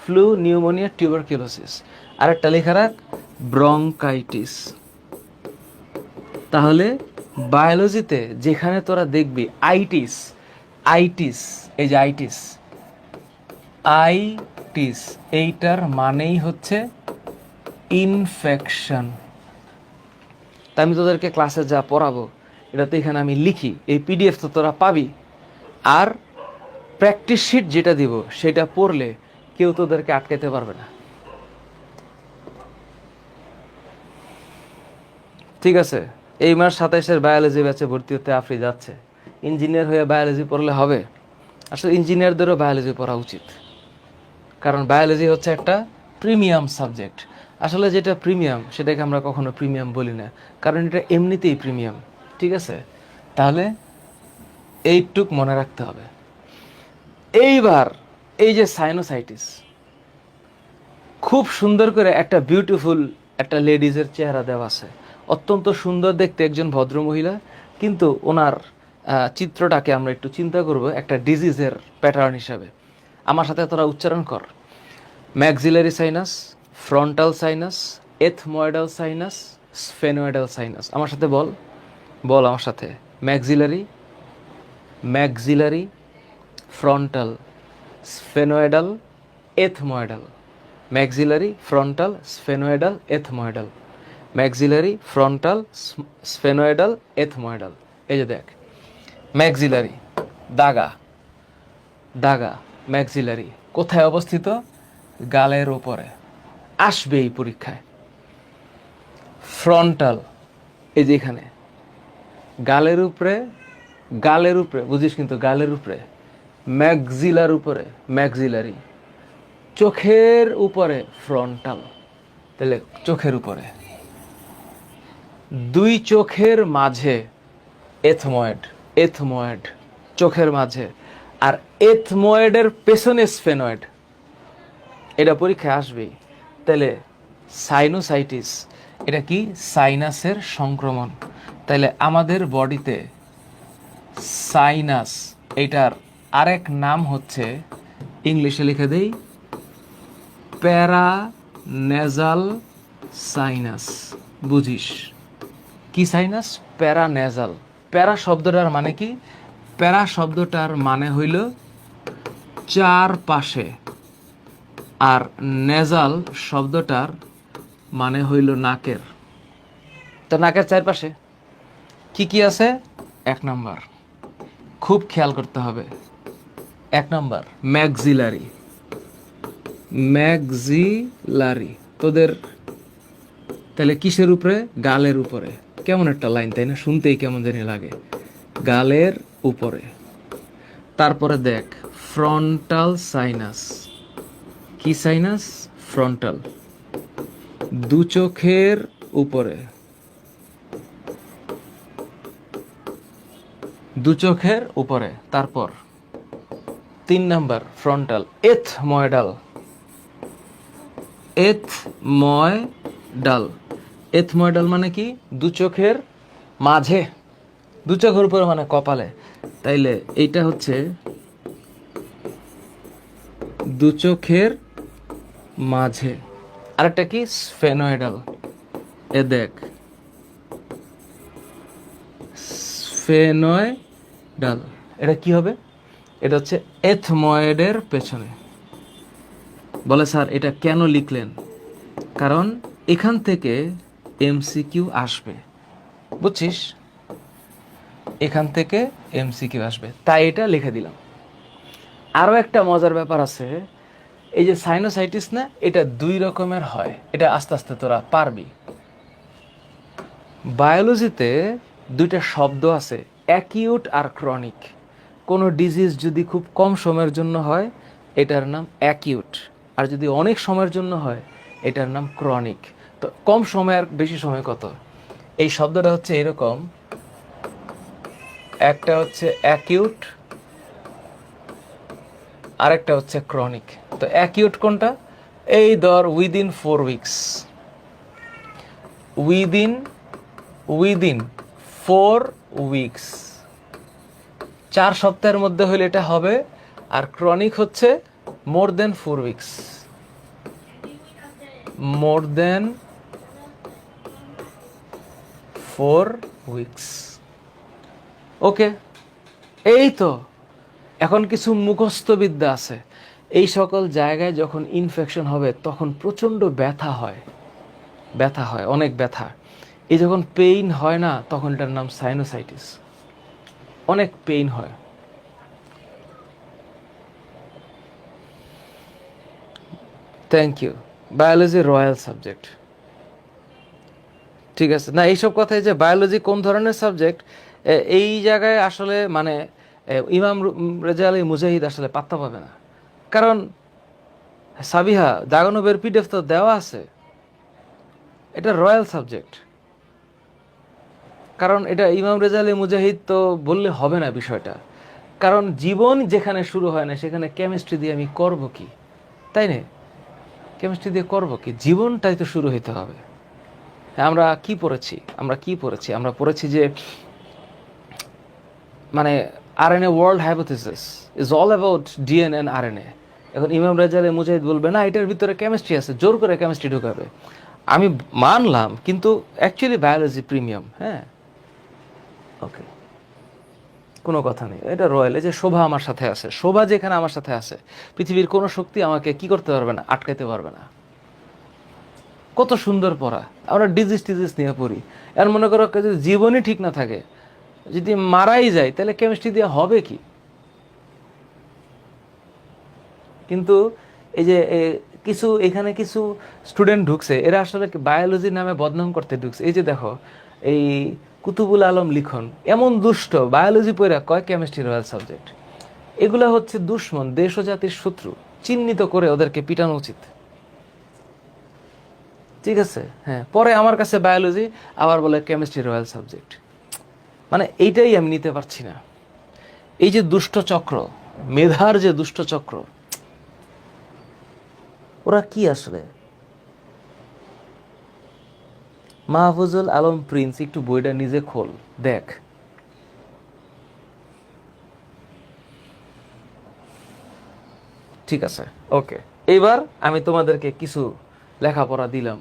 Flu, pneumonia, tuberculosis. আরেকটা লেখা রাখ, ব্রঙ্কাইটিস। তাহলে বায়োলজিতে যেখানে তোরা দেখবি আইটিস, আইটিস, এই যে আইটিস, আইটিস, এইটার মানেই হচ্ছে ইনফেকশন। তা আমি তোদেরকে ক্লাসে যা পড়াবো এটা তো এখানে আমি লিখি, এই পিডিএফ তো তোরা পাবি। আর প্র্যাকটিস শিট যেটা দিব সেটা পড়লে কেউ তোদেরকে আটকাতে পারবে না। ঠিক আছে? এই মাস 27-এর বায়োলজি ব্যাচে ভর্তি হতে আফ্রি যাচ্ছে। ইঞ্জিনিয়ার হয়ে বায়োলজি পড়লে হবে? আসলে ইঞ্জিনিয়ারদেরও বায়োলজি পড়া উচিত, কারণ বায়োলজি হচ্ছে একটা প্রিমিয়াম সাবজেক্ট। আসলে যেটা প্রিমিয়াম সেটাকে আমরা কখনো প্রিমিয়াম বলি না, কারণ এটা এমনিতেই প্রিমিয়াম। ঠিক আছে? তাহলে এইটুক মনে রাখতে হবে। এইবার এই যে সাইনোসাইটিস, খুব সুন্দর করে একটা বিউটিফুল একটা লেডিজের চেহারা দেওয়া আছে, অত্যন্ত সুন্দর দেখতে, একজন ভদ্র মহিলা, কিন্তু ওনার চিত্রটাকে আমরা একটু চিন্তা করব একটা ডিজিজের প্যাটার্ন হিসাবে। আমার সাথে তোরা উচ্চারণ কর। Maxillary sinus, frontal sinus, ethmoidal sinus, sphenoidal sinus. আমার সাথে বল, বল আমার সাথে। Maxillary, maxillary, frontal, sphenoidal, ethmoidal. Maxillary, frontal, sphenoidal, ethmoidal. Maxillary, frontal, sphenoidal, ethmoidal. এই যে দেখ, ম্যাক্সিলারি, দাগা, দাগা, ম্যাক্সিলারি কোথায় অবস্থিত? গালের ওপরে, আসবে এই পরীক্ষায়। ফ্রন্টাল, এই যে এখানে, গালের উপরে, গালের উপরে, বুঝিস কিন্তু, গালের উপরে। ম্যাক্সিলার উপরে, ম্যাক্সিলারি। চোখের উপরে ফ্রন্টাল, তাহলে চোখের উপরে। দুই চোখের মাঝে এথময়েড, এথময়েড চোখের মাঝে। আর এথময়েডের পেছনে স্ফেনয়েড। এটা পরীক্ষায় আসবেই। তাহলে সাইনোসাইটিস, এটা কি? সাইনাসের সংক্রমণ। তাহলে আমাদের বডিতে সাইনাস, এটার আরেক নাম হচ্ছে, ইংলিশে লিখে দেই, প্যারানেজাল সাইনাস। বুঝিস কি সাইনাস? প্যারানেজাল। প্যারা শব্দটার মানে কি? প্যারা শব্দটার মানে হইল চারপাশে, আর নেজাল শব্দটার মানে হইল নাকের। তো নাকের চারপাশে কি কি আছে? 1 নাম্বার, খুব খেয়াল করতে হবে। 1 নাম্বার ম্যাক্সিলারি, ম্যাক্সিলারি। তোদের তাহলে কিসের উপরে? গালের উপরে। কেমন একটা লাইন, তাই না? শুনতেই কেমন জানি লাগে, গালের উপরে। তারপরে দেখ ফ্রন্টাল সাইনাস। কি সাইনাস? ফ্রন্টাল, দু চোখের উপরে, দু চোখের উপরে। তারপর 3 number frontal, ethmoidal, ethmoidal. Ethmoidal মানে কি? দু চোখের মাঝে, দু চোখের উপরে মানে কপালে। তাইলে এইটা হচ্ছে দু চোখের মাঝে। আরেকটা কি? স্ফেনোয়েডাল। এ দেখ, স্ফেনোয়েডাল। এটা কি হবে? এটা হচ্ছে এথময়েডের পেছনে। বলে স্যার এটা কেন লিখলেন? কারণ এখান থেকে এমসিকিউ আসবে, বুঝছিস? এখান থেকে এমসিকিউ আসবে, তাই এটা লিখে দিলাম। আরও একটা মজার ব্যাপার আছে, এই যে সাইনোসাইটিস না, এটা 2 রকমের হয়, এটা আস্তে আস্তে তোরা পারবি। বায়োলজিতে 2টা শব্দ আছে, অ্যাকিউট আর ক্রনিক। কোনো ডিজিজ যদি খুব কম সময়ের জন্য হয় এটার নাম অ্যাকিউট, আর যদি অনেক সময়ের জন্য হয় এটার নাম ক্রনিক। তো কম সময় আর বেশি সময় কত, এই শব্দটা হচ্ছে এরকম, একটা হচ্ছে অ্যাকিউট আর একটা হচ্ছে ক্রনিক। তো অ্যাকিউট কোনটা, এই ধর উইদিন 4 উইকস, উইদিন 4 উইকস, 4 সপ্তাহের মধ্যে হলে এটা হবে। আর ক্রনিক হচ্ছে মোর দেন 4 উইকস, মোর দেন 4 উইকস। ওকে, এই তো এখন কিছু মুখস্থ বিদ্যা আছে। এই সকল জায়গায় যখন ইনফেকশন হবে তখন প্রচণ্ড ব্যথা হয়, অনেক ব্যথা। এই যখন পেইন হয় না, তখন এটার নাম সাইনোসাইটিস, অনেক পেইন হয়। Thank you. Biology royal subject, ঠিক আছে না? এইসব কথাই যে বায়োলজি কোন ধরনের সাবজেক্ট, এই জায়গায় আসলে মানে ইমাম রেজা আলী মুজাহিদ আসলে পাত্তা পাবে না, কারণ সাবিহা দাগনবের পিডিএফ তো দেওয়া আছে, এটা রয়্যাল সাবজেক্ট। কারণ এটা ইমাম রেজা আলী মুজাহিদ তো বললে হবে না বিষয়টা, কারণ জীবন যেখানে শুরু হয় না সেখানে কেমিস্ট্রি দিয়ে আমি করব কি, তাই না? কেমিস্ট্রি দিয়ে করব কি, জীবনটাই তো শুরু হইতে হবে। আমরা কি পড়েছি, আমরা পড়েছি যে মানে RNA world hypothesis is all about DNA and RNA. এখন ইমাম রেজা আলী মুজাহিদ বলবে না এটার ভিতরে কেমিস্ট্রি আছে, জোর করে কেমিস্ট্রি ঢুকাবে। আমি মানলাম, কিন্তু অ্যাকচুয়ালি বায়োলজি প্রিমিয়াম। হ্যাঁ, ওকে, কোনো কথা নেই, এটা রয়্যাল। এই যে শোভা আমার সাথে আছে, শোভা যেখানে আমার সাথে আছে, পৃথিবীর কোনো শক্তি আমাকে কি করতে পারবে না, আটকাইতে পারবে না। কত সুন্দর পড়া, আমরা ডিজিজ টিজিজ নিয়ে পড়ি। আর মনে করো যদি জীবনই ঠিক না থাকে, যদি মারাই যায়, তাহলে কেমিস্ট্রি দিয়ে হবে কি? কিন্তু এই যে কিছু এখানে কিছু স্টুডেন্ট ঢুকছে, এরা আসলে বায়োলজির নামে বদনাম করতে ঢুকছে। এই যে দেখো, এই কুতুবুল আলম লিখন এমন দুষ্ট, বায়োলজি পড়া কয় কেমিস্ট্রি রয়্যাল সাবজেক্ট। এগুলা হচ্ছে দুশ্মন, দেশ ও জাতির শত্রু, চিহ্নিত করে ওদেরকে পিটানো উচিত। ঠিক আছে, হ্যাঁ। পরে আমার কাছে বায়োলজি, আবার বলে কেমিস্ট্রি রয়্যাল সাবজেক্ট। মানে এইটাই আমি নিতে পারছি না, এই যে দুষ্ট চক্র, মেধার যে দুষ্ট চক্র, ওরা কি আসলে। মাহফুজুল আলম প্রিন্স, একটু বইটা নিজে খোল, দেখ। ঠিক আছে, ওকে। এবার আমি তোমাদেরকে কিছু লেখাপড়া দিলাম,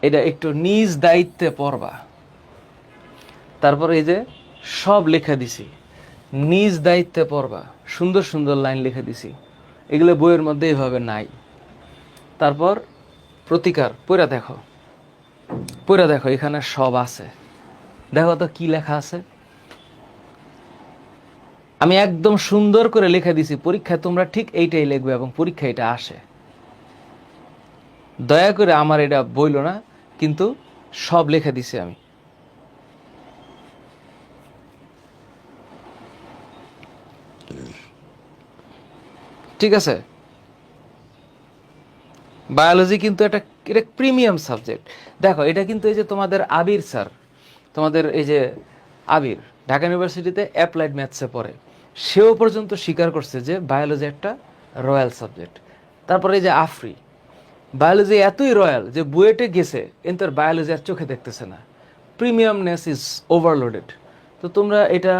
এটা একটু নিজ দায়িত্বে পড়বা। তারপরে এই যে সব লেখা দিছি, নিজ দায়িত্বে পড়বা, সুন্দর সুন্দর লাইন লিখে দিছি, এগুলো বইয়ের মধ্যে এইভাবে নাই। তারপর প্রতিকার পড়া দেখো, এখানে সব আছে, দেখো তো কি লেখা আছে। আমি একদম সুন্দর করে লিখে দিছি, পরীক্ষায় তোমরা ঠিক এইটাই লিখবে এবং পরীক্ষা এটা আসে। দয়া করে আমার এটা বইল না, কিন্তু সব লিখে দিছি আমি। ঠিক আছে, বায়োলজি কিন্তু এটা প্রিমিয়াম সাবজেক্ট। দেখো এটা কিন্তু এই যে তোমাদের আবির স্যার, তোমাদের এই যে আবির ঢাকা ইউনিভার্সিটিতে অ্যাপ্লাইড ম্যাথসে পড়ে, সেও পর্যন্ত স্বীকার করছে যে বায়োলজি একটা রয়্যাল সাবজেক্ট। তারপরে এই যে আফরি, বায়োলজি এতই রয়্যাল যে বুয়েটে গেছে কিন্তু তার বায়োলজি আর চোখে দেখতেছে না, প্রিমিয়ামনেস ইজ ওভারলোডেড। তো তোমরা এটা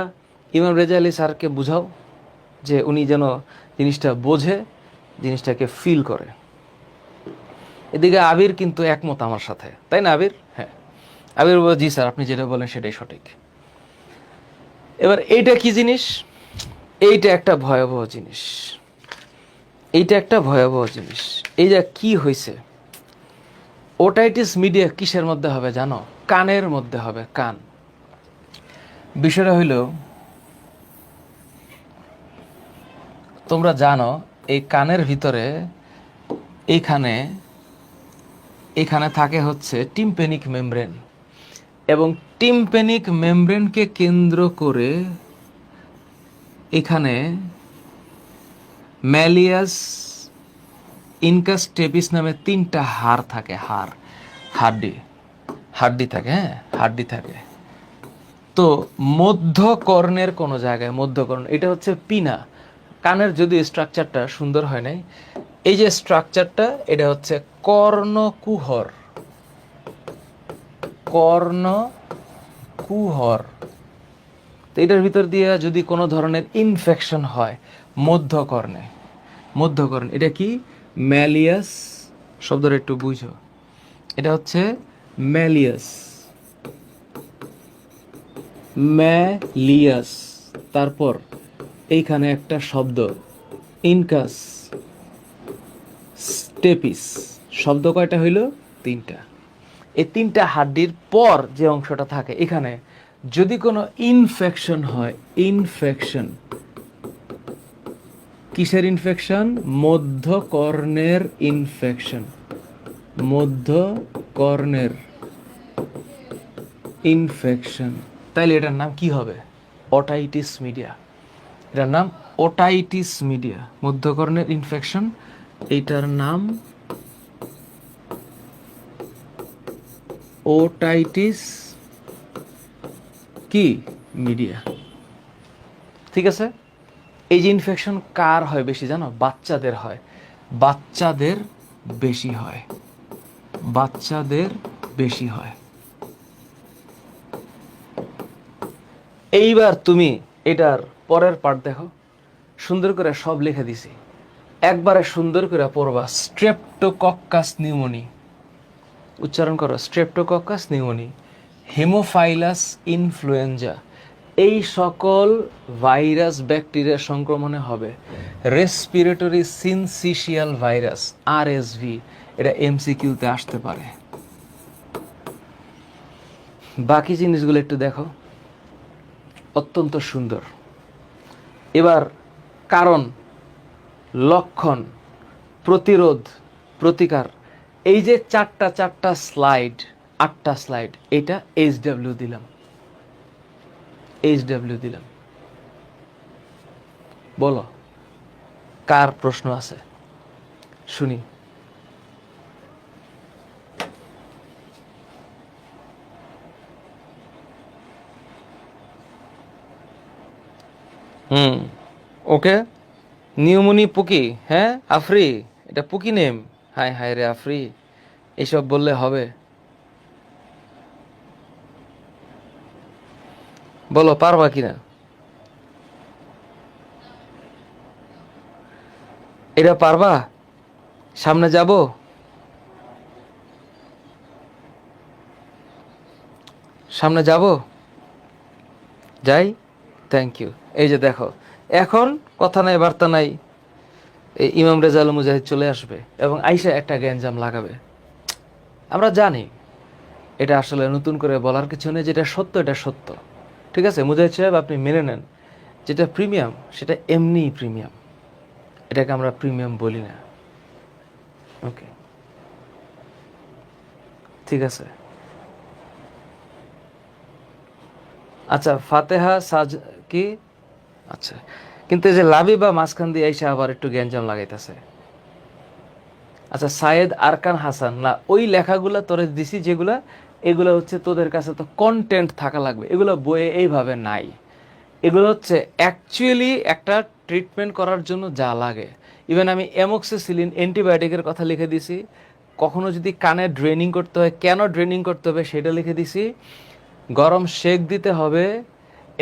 ইমাম রেজা আলী স্যারকে বুঝাও যে উনি যেন জিনিসটা বোঝে, জিনিসটাকে ফিল করে। এদিকে আবির কিন্তু একমত আমার সাথে, তাই না আবির? হ্যাঁ, আবির বলল জি স্যার, আপনি যেটা বলেন সেটাই সঠিক। এবার এইটা কি জিনিস, এইটা একটা ভয়াবহ জিনিস, এই যে কি হয়েছে, ওটাইটিস মিডিয়া কিসের মধ্যে হবে জানো? কানের মধ্যে হবে, কান। বিষয়টা হইল, তোমরা জানো এই কানের ভিতরে এখানে এখানে থাকে হচ্ছে টিম্প্যানিক মেমব্রেন, এবং টিম্প্যানিক মেমব্রেনকে কেন্দ্র করে এখানে ম্যালিয়াস, ইনকাস স্টেপিস নামে 3টা হাড় থাকে। হাড্ডি থাকে, হ্যাঁ হাড্ডি থাকে। তো মধ্যকর্ণের কোনো জায়গায়, মধ্যকর্ণ এটা হচ্ছে পিনা। কানের যদি স্ট্রাকচারটা সুন্দর হয় নাই, এই যে স্ট্রাকচারটা এটা হচ্ছে কর্ণকুহর। তো এটার ভিতর দিয়ে যদি কোনো ধরনের ইনফেকশন হয় মধ্যকর্ণে, এটা কি ম্যালিয়াস শব্দটা একটু বুঝো, এটা হচ্ছে ম্যালিয়াস, তারপর এইখানে একটা শব্দ ইনকাস স্টেপিস, শব্দ কয়টা হইল? 3টা। এই 3টা হাড্ডির পর যে অংশটা থাকে এখানে যদি কোনো ইনফেকশন হয়, কিসের ইনফেকশন? মধ্যকর্ণের ইনফেকশন, তাইলে এটার নাম কি হবে? Otitis media. এটার নাম ওটাইটিস মিডিয়া, মধ্যকর্ণের ইনফেকশন, এইটার নাম ওটাইটিস কি মিডিয়া। ঠিক আছে? এই যে ইনফেকশন কার হয় বেশি জানো? বাচ্চাদের হয়, বাচ্চাদের বেশি হয়। এইবার তুমি এটার পরের পার্ট দেখো, সুন্দর করে সব লিখে দিছি, একবারে সুন্দর করে পড়বা। স্ট্রেপ্টোকক্কাস নিউমোনি, উচ্চারণ করো, স্ট্রেপ্টোকক্কাস নিউমোনি, হেমোফাইলাস ইনফ্লুয়েঞ্জা, এই সকল ভাইরাস ব্যাকটেরিয়া সংক্রমণে হবে। রেসপিরেটরি সিনসিশিয়াল ভাইরাস আরএসভি, এটা এমসিকিউতে আসতে পারে। বাকি জিনিসগুলো একটু দেখো, অত্যন্ত সুন্দর। এবার কারণ, লক্ষণ, প্রতিরোধ, প্রতিকার, এই যে 4টা স্লাইড, 8টা স্লাইড, এটা এইচডব্লিউ দিলাম। বলো কার প্রশ্ন আছে শুনি। ওকে, নিউমোনি পুকি, হ্যাঁ আফরি, এটা পুকি নেম। হায় হায় রে আফরি, এইসব বললে হবে? বলো পারবা কিনা? এটা পারবা? সামনে যাব? যাই? Thank you. এই যে দেখো, এখন কথা নাই বার্তা নাই, এই ইমাম রেজাউল মুজাহিদ চলে আসবে এবং আইসা একটা গ্যাঞ্জাম লাগাবে। আমরা জানি এটা আসলে নতুন করে বলার কিছু নেই, যেটা সত্য এটা সত্য। ঠিক আছে মুজাহিদ সাহেব, আপনি মেনে নেন, যেটা প্রিমিয়াম সেটা এমনিই প্রিমিয়াম, এটাকে আমরা প্রিমিয়াম বলি না। ওকে, ঠিক আছে। আচ্ছা, ফাতেহা সাজ কি? আচ্ছা, কিন্তু এই যে লাভি বা মাঝখান দিয়ে আইসা আবার একটু গ্যাঞ্জাম লাগাইতেছে। আচ্ছা, সায়েদ আরকান হাসান, না ওই লেখাগুলা তোরে দিছি যেগুলা, এগুলো হচ্ছে তোদের কাছে তো কন্টেন্ট থাকা লাগবে, এগুলো বইয়ে এইভাবে নাই। এগুলো হচ্ছে অ্যাকচুয়ালি একটা ট্রিটমেন্ট করার জন্য যা লাগে। ইভেন আমি অ্যামোক্সিসিলিন অ্যান্টিবায়োটিকের কথা লিখে দিছি, কখনো যদি কানে ড্রেনিং করতে হয় কেন ড্রেনিং করতে হবে সেটা লিখে দিছি, গরম শেক দিতে হবে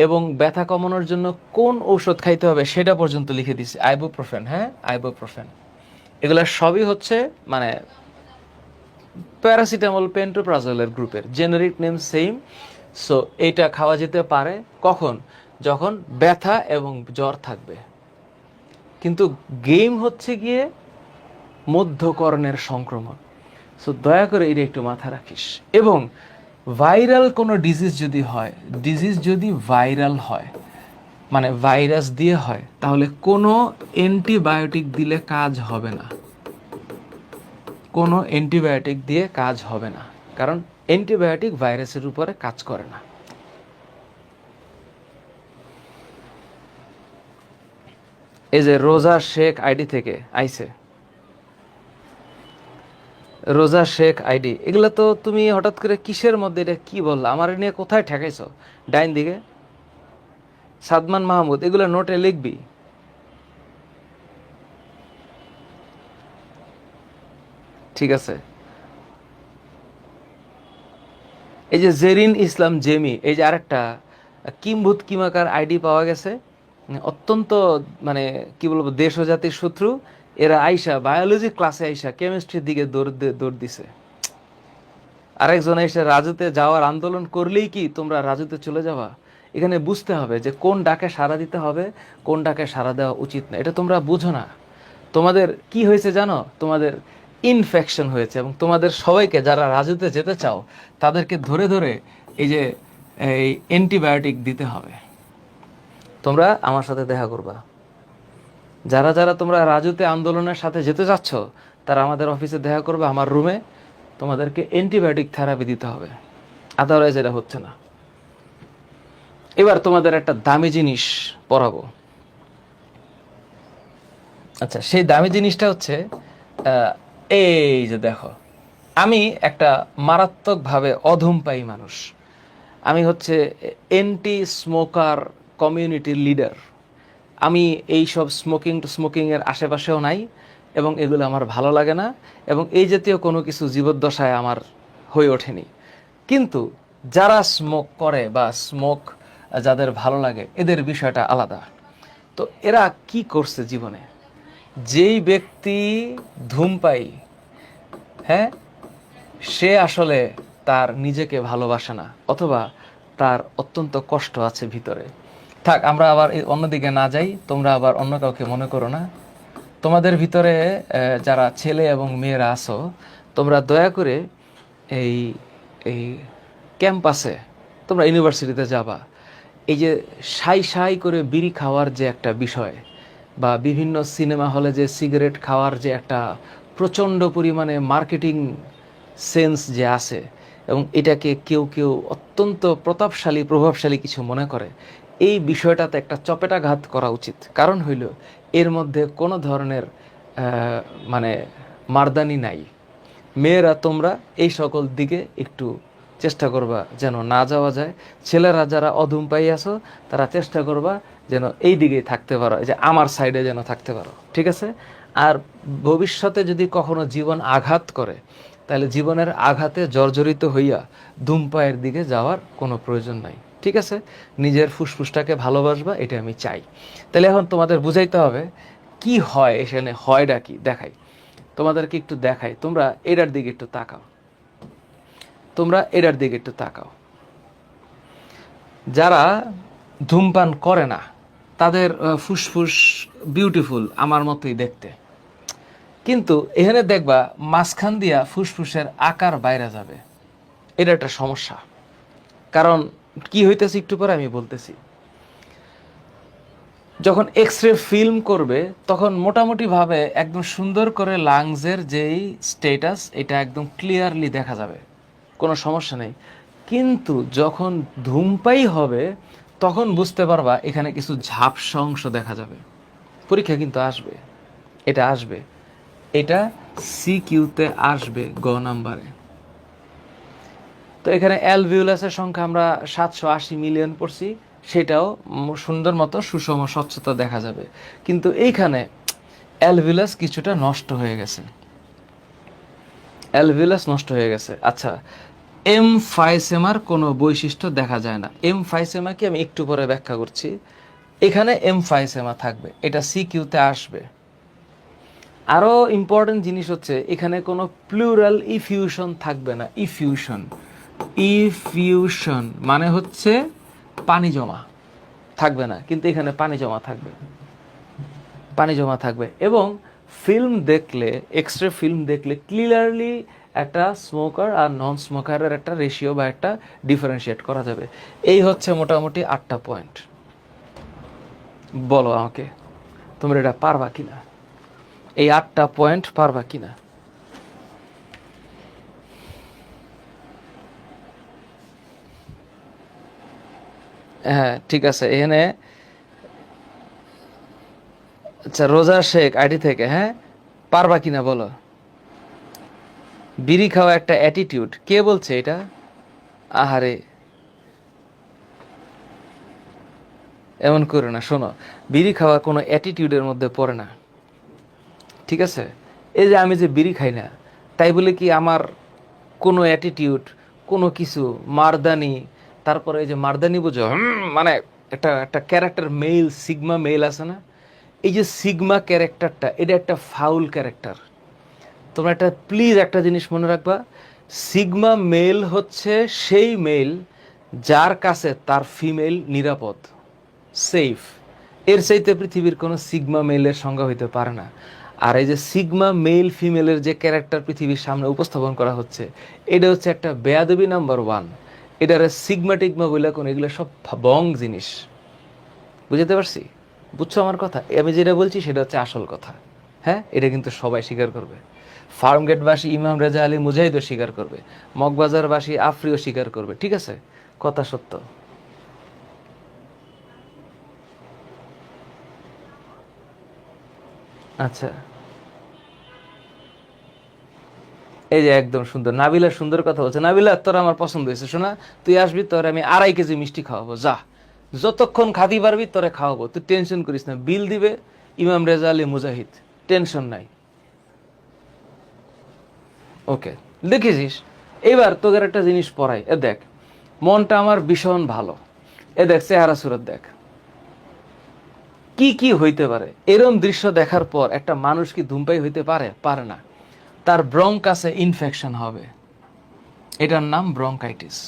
এবং ব্যথা কমানোর জন্য কোন ঔষধ খাইতে হবে সেটা পর্যন্ত লিখে দিছি। আইবুপ্রোফেন, হ্যাঁ আইবুপ্রোফেন, এগুলো সবই হচ্ছে মানে প্যারাসিটামল পেন্টোপ্রাজলের গ্রুপের, জেনারিক নেম সেম। সো এইটা খাওয়া যেতে পারে কখন? যখন ব্যথা এবং জ্বর থাকবে। কিন্তু গেম হচ্ছে গিয়ে মধ্যকর্ণের সংক্রমণ। সো দয়া করে এটা একটু মাথা রাখিস। এবং ভাইরাল কোনো ডিজিজ যদি হয়, ডিজিজ যদি ভাইরাল হয়, মানে ভাইরাস দিয়ে হয়, তাহলে কোনো অ্যান্টিবায়োটিক দিলে কাজ হবে না। কোনো অ্যান্টিবায়োটিক দিয়ে কাজ হবে না, কারণ অ্যান্টিবায়োটিক ভাইরাসের উপরে কাজ করে না। এই যে রোজা শেখ আইডি থেকে আইছে, রোজা শেখ আইডি, এগুলো তো তুমি হঠাৎ করে কিসের মধ্যে, এটা কি বললা? আমার নিয়ে কোথায় ঠেকাইছো? ডাইন দিকে সাদমান মাহমুদ, এগুলো নোটে লিখবি। ঠিক আছে। এই যে জেরিন ইসলাম জেমি, এই যে আরেকটা কিম্ভূত কিমাকার আইডি পাওয়া গেছে, অত্যন্ত মানে কি বলবো, দেশ ও জাতির শত্রু এরা। আইসা বায়োলজি ক্লাসে আইসা কেমিস্ট্রির দিকে দৌড় দিছে। আরেকজন এসে রাজুতে যাওয়ার আন্দোলন করলেই কি তোমরা রাজুতে চলে যাবা? এখানে বুঝতে হবে যে কোন ডাকে সাড়া দিতে হবে, কোন ডাকে সাড়া দেওয়া উচিত না। এটা তোমরা বুঝো না। তোমাদের কি হয়েছে জানো? তোমাদের ইনফেকশন হয়েছে, এবং তোমাদের সবাইকে যারা রাজুতে যেতে চাও তাদেরকে ধরে ধরে এই যে এই অ্যান্টিবায়োটিক দিতে হবে। তোমরা আমার সাথে দেখা করবা। যারা যারা তোমরা রাজুতে আন্দোলনের সাথে যেতে চাচ্ছ তারা আমাদের অফিসে দেখা করবে, আমার রুমে। তোমাদেরকে অ্যান্টিবায়োটিক থেরাপি দিতে হবে, আদারওয়াইজ এটা হচ্ছে না। এবার তোমাদের একটা দামি জিনিস পড়াবো। আচ্ছা, সেই দামি জিনিসটা হচ্ছে এই যে দেখো, আমি একটা মারাত্মকভাবে অধূমপায়ী মানুষ। আমি হচ্ছে এন্টি স্মোকার কমিউনিটির লিডার। আমি এই সব স্মোকিংয়ের আশেপাশেও নাই, এবং এগুলো আমার ভালো লাগে না, এবং এই জাতীয় কোনো কিছু জীবদ্দশায় আমার হয়ে ওঠেনি। কিন্তু যারা স্মোক করে বা স্মোক যাদের ভালো লাগে, এদের বিষয়টা আলাদা। তো এরা কি করছে জীবনে? যেই ব্যক্তি ধূমপায়ী, হ্যাঁ, সে আসলে তার নিজেকে ভালোবাসে না, অথবা তার অত্যন্ত কষ্ট আছে ভিতরে। থাক, আমরা আবার এই অন্যদিকে না যাই, তোমরা আবার অন্য কাউকে মনে করো না। তোমাদের ভিতরে যারা ছেলে এবং মেয়েরা আছো, তোমরা দয়া করে এই এই ক্যাম্পাসে, তোমরা ইউনিভার্সিটিতে যাবা, এই যে সাই সাই করে বিড়ি খাওয়ার যে একটা বিষয়, বা বিভিন্ন সিনেমা হলে যে সিগারেট খাওয়ার যে একটা প্রচণ্ড পরিমাণে মার্কেটিং সেন্স যে আছে, এবং এটাকে কেউ কেউ অত্যন্ত প্রতাপশালী প্রভাবশালী কিছু মনে করে, এই বিষয়টাতে একটা চপেটাঘাত করা উচিত। কারণ হইল এর মধ্যে কোনো ধরনের মানে মারদানি নাই। মেয়েরা তোমরা এই সকল দিকে একটু চেষ্টা করবা যেন না যাওয়া যায়। ছেলেরা যারা অধূমপায়ী আছো তারা চেষ্টা করবা যেন এই দিকেই থাকতে পারো, এই যে আমার সাইডে যেন থাকতে পারো, ঠিক আছে? আর ভবিষ্যতে যদি কখনো জীবন আঘাত করে, তাহলে জীবনের আঘাতে জর্জরিত হইয়া ধূমপায়ের দিকে যাওয়ার কোনো প্রয়োজন নাই, ঠিক আছে? নিজের ফুসফুসটাকে ভালোবাসবা, এটা আমি চাই। তাহলে এখন তোমাদের বুঝাইতে হবে কি হয়, এখানে হয়টা কি দেখাই, তোমাদেরকে একটু দেখাই। তোমরা এটার দিকে একটু তাকাও, তোমরা এটার দিকে একটু তাকাও। যারা ধূমপান করে না তাদের ফুসফুস বিউটিফুল, আমার মতোই দেখতে, কিন্তু এখানে দেখবা মাঝখান দিয়া ফুসফুসের আকার বাইরে যাবে। এটা একটা সমস্যা। কারণ কি হইতেছে একটু পরে আমি বলতেছি। যখন এক্স রে ফিল্ম করবে তখন মোটামুটিভাবে একদম সুন্দর করে লাংসের যেই স্টেটাস, এটা একদম ক্লিয়ারলি দেখা যাবে, কোনো সমস্যা নেই। কিন্তু যখন ধূমপায়ী হবে তখন বুঝতে পারবা এখানে কিছু ঝাপসা অংশ দেখা যাবে। পরীক্ষা কিন্তু আসবে, এটা আসবে, এটা সিকিউতে আসবে গ নাম্বারে। তো এখানে অ্যালভিউলাসের সংখ্যা আমরা 780 মিলিয়ন পড়ছি, সেটাও সুন্দর মতো সুষম স্বচ্ছতা দেখা যাবে। কিন্তু এইখানে অ্যালভিউলাস কিছুটা নষ্ট হয়ে গেছে, অ্যালভিউলাস নষ্ট হয়ে গেছে। আচ্ছা, এমফাইসেমার কোনো বৈশিষ্ট্য দেখা যায় না। এমফাইসেমাকে আমি একটু পরে ব্যাখ্যা করছি। এখানে এমফাইসেমা থাকবে, এটা সিকিউতে আসবে। আরও ইম্পর্টেন্ট জিনিস হচ্ছে এখানে কোনো প্লুরাল ইফিউশন থাকবে না। ইফিউশন, ইফিউশন মানে হচ্ছে পানি জমা থাকবে না, কিন্তু এখানে পানি জমা থাকবে, পানি জমা থাকবে। এবং ফিল্ম দেখলে, এক্সরে ফিল্ম দেখলে ক্লিয়ারলি একটা স্মোকার আর নন স্মোকারের একটা রেশিও বা একটা ডিফারেন্সিয়েট করা যাবে। এই হচ্ছে মোটামুটি 8টা পয়েন্ট। বলো আমাকে তোমরা এটা পারবা কিনা, এই 8টা পয়েন্ট পারবা কিনা? হ্যাঁ ঠিক আছে, এখানে আচ্ছা রোজা শেখ আইডি থেকে, হ্যাঁ পারবা কিনা বলো। বিড়ি খাওয়া একটা অ্যাটিটিউড, কে বলছে এটা? আহারে এমন করো না, শোনো, বিড়ি খাওয়া কোনো অ্যাটিটিউডের মধ্যে পড়ে না, ঠিক আছে? এই যে আমি যে বিড়ি খাই না, তাই বলে কি আমার কোনো অ্যাটিটিউড, কোনো কিছু মারদানি, তারপরে এই যে মারদানি বুঝো, মানে একটা একটা ক্যারেক্টার, মেল সিগমা মেল আছে না, এই যে সিগমা ক্যারেক্টারটা, এটা একটা ফাউল ক্যারেক্টার। তোমরা একটা প্লিজ একটা জিনিস মনে রাখবা, সিগমা মেল হচ্ছে সেই মেল যার কাছে তার ফিমেল নিরাপদ, সেফ। এর চাইতে পৃথিবীর কোনো সিগমা মেলের সংজ্ঞা হইতে পারে না। আর এই যে সিগমা মেল ফিমেলের যে ক্যারেক্টার পৃথিবীর সামনে উপস্থাপন করা হচ্ছে, এটা হচ্ছে একটা বেয়াদবি নাম্বার 1। এটারে সিগমা টিগমা বলে কোনো, এগুলো সব বং জিনিস। বুঝতে পারছি? বুঝছো আমার কথা? আমি যেটা বলছি সেটা হচ্ছে আসল কথা। হ্যাঁ, এটা কিন্তু সবাই স্বীকার করবে। ফার্মগেটবাসী ইমাম রেজা আলী মুজাহিদও স্বীকার করবে, মগবাজারবাসী আফ্রিও স্বীকার করবে, ঠিক আছে? কথা সত্য। আচ্ছা, এই যে একদম সুন্দর, নাবিলা সুন্দর কথা বলছে। নাবিলা তোর আমার পছন্দ হয়েছে, শোনা, তুই আসবি, তোর আমি 2.5 কেজি মিষ্টি খাওয়াবো, যা, যতক্ষণ খাতি পারবি তোরে খাওয়াবো, তুই টেনশন করিস না। বিল দিবে ইমাম রেজা আলী মুজাহিদ, টেনশন নাই। ওকে, দেখেছিস? এবার তোদের একটা জিনিস পড়াই, এ দেখ, মনটা আমার ভীষণ ভালো, এ দেখ চেহারা সুরত দেখ, কি কি হইতে পারে। এরম দৃশ্য দেখার পর একটা মানুষ কি ধূমপাই হইতে পারে? পারে না। তার ব্রঙ্কাসে ইনফেকশন হবে, এটার নাম ব্রঙ্কাইটিস।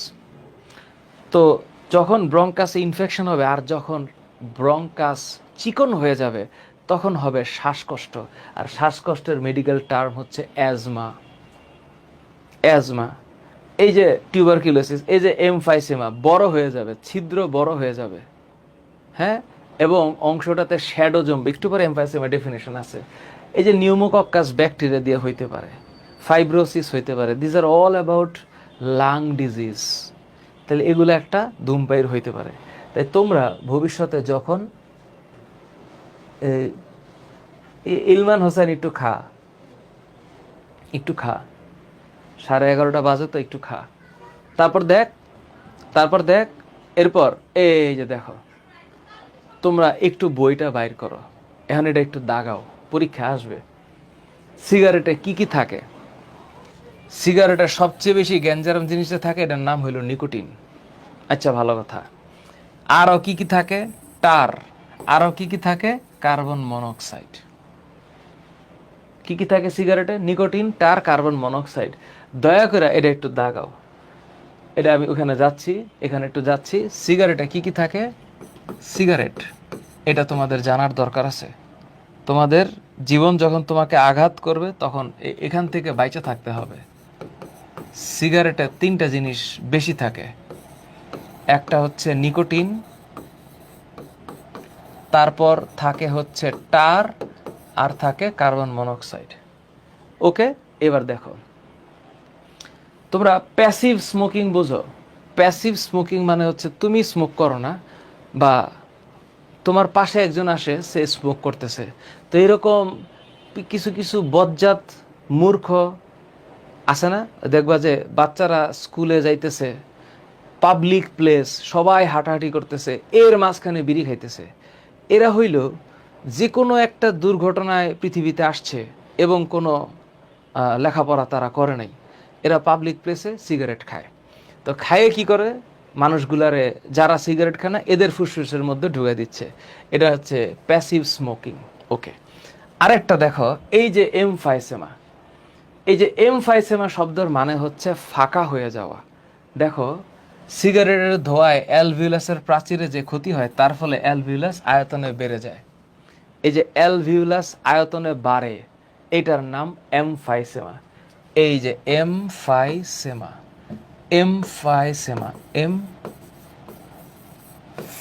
তো যখন ব্রঙ্কাসে ইনফেকশন হবে আর যখন ব্রঙ্কাস চিকন হয়ে যাবে, তখন হবে শ্বাসকষ্ট। আর শ্বাসকষ্টের মেডিকেল টার্ম হচ্ছে অ্যাজমা। অ্যাজমা, এই যে টিউবারকিউলোসিস, এই যে এমফাইসেমা বড় হয়ে যাবে, ছিদ্র বড় হয়ে যাবে, হ্যাঁ, এবং অংশটাতে শ্যাডো জমবে। একটু পরে এমফাইসেমা ডেফিনেশন আছে। এই যে নিউমোকক্কাস ব্যাকটেরিয়া দিয়ে হইতে পারে, ফাইব্রোসিস হইতে পারে, these are all about lung disease. তাহলে এগুলো একটা ধূমপায়ীর হইতে পারে। তাই তোমরা ভবিষ্যতে যখন ইলমান হোসেন একটু খা, একটু খা, 11:30 বাজে তো, একটু খা, তারপর দেখ, তারপর দেখ, এরপর এই যে দেখো, তোমরা একটু বইটা বাইর করো, এখন এটা একটু দাগাও, পরীক্ষা আসবে। সিগারেটে কি কি থাকে? সিগারেটের সবচেয়ে বেশি গ্যাঞ্জারাম জিনিসটা থাকে, এটার নাম হইল নিকোটিন। আচ্ছা ভালো কথা। আরও কি কি থাকে? টার। আরও কি কি থাকে? Carbon monoxide. কি কি থাকে সিগারেটে? নিকোটিন, টার, কার্বন মনোক্সাইড। দয়া করে এটা একটু দাগাও। এটা আমি ওখানে যাচ্ছি, এখানে একটু যাচ্ছি। সিগারেটে কি কি থাকে? সিগারেট, এটা তোমাদের জানার দরকার আছে। তোমাদের জীবন যখন তোমাকে আঘাত করবে, তখন এখান থেকে বাইচে থাকতে হবে। সিগারেটে 3টা জিনিস বেশি থাকে। একটা হচ্ছে নিকোটিন, তারপর থাকে হচ্ছে টার, আর থাকে কার্বন মনোক্সাইড। ওকে, এবার দেখো, তোমরা প্যাসিভ স্মোকিং বোঝো? প্যাসিভ স্মোকিং মানে হচ্ছে তুমি স্মোক করো না, বা তোমার পাশে একজন আসে, সে স্মোক করতেছে। তো এরকম কিছু কিছু বজ্জাত মূর্খ আছে না, দেখবা যে বাচ্চারা স্কুলে যাইতেছে, পাবলিক প্লেস, সবাই হাঁটাহাঁটি করতেছে, এর মাঝখানে বিড়ি খাইতেছে। এরা হইল যে কোনো একটা দুর্ঘটনায় পৃথিবীতে আসছে এবং কোনো লেখাপড়া তারা করে নাই, এরা পাবলিক প্লেসে সিগারেট খায়। তো খায়ে কি করে? মানুষগুলারে, যারা সিগারেট খায় না, এদের ফুসফুসের মধ্যে ঢুকে দিচ্ছে। এটা হচ্ছে প্যাসিভ স্মোকিং। ওকে, আরেকটা দেখো, এই যে এমফাইসেমা, এই যে এমফাইসেমা শব্দের মানে হচ্ছে ফাঁকা হয়ে যাওয়া। দেখো, সিগারেটের ধোঁয়ায় অ্যালভিউলাসের প্রাচীরে যে ক্ষতি হয়, তার ফলে অ্যালভিউলাস আয়তনে বেড়ে যায়। এই যে অ্যালভিউলাস আয়তনে বাড়ে, এটার নাম এমফাইসেমা। এই যে এমফাইসেমা, এমফাইসেমা,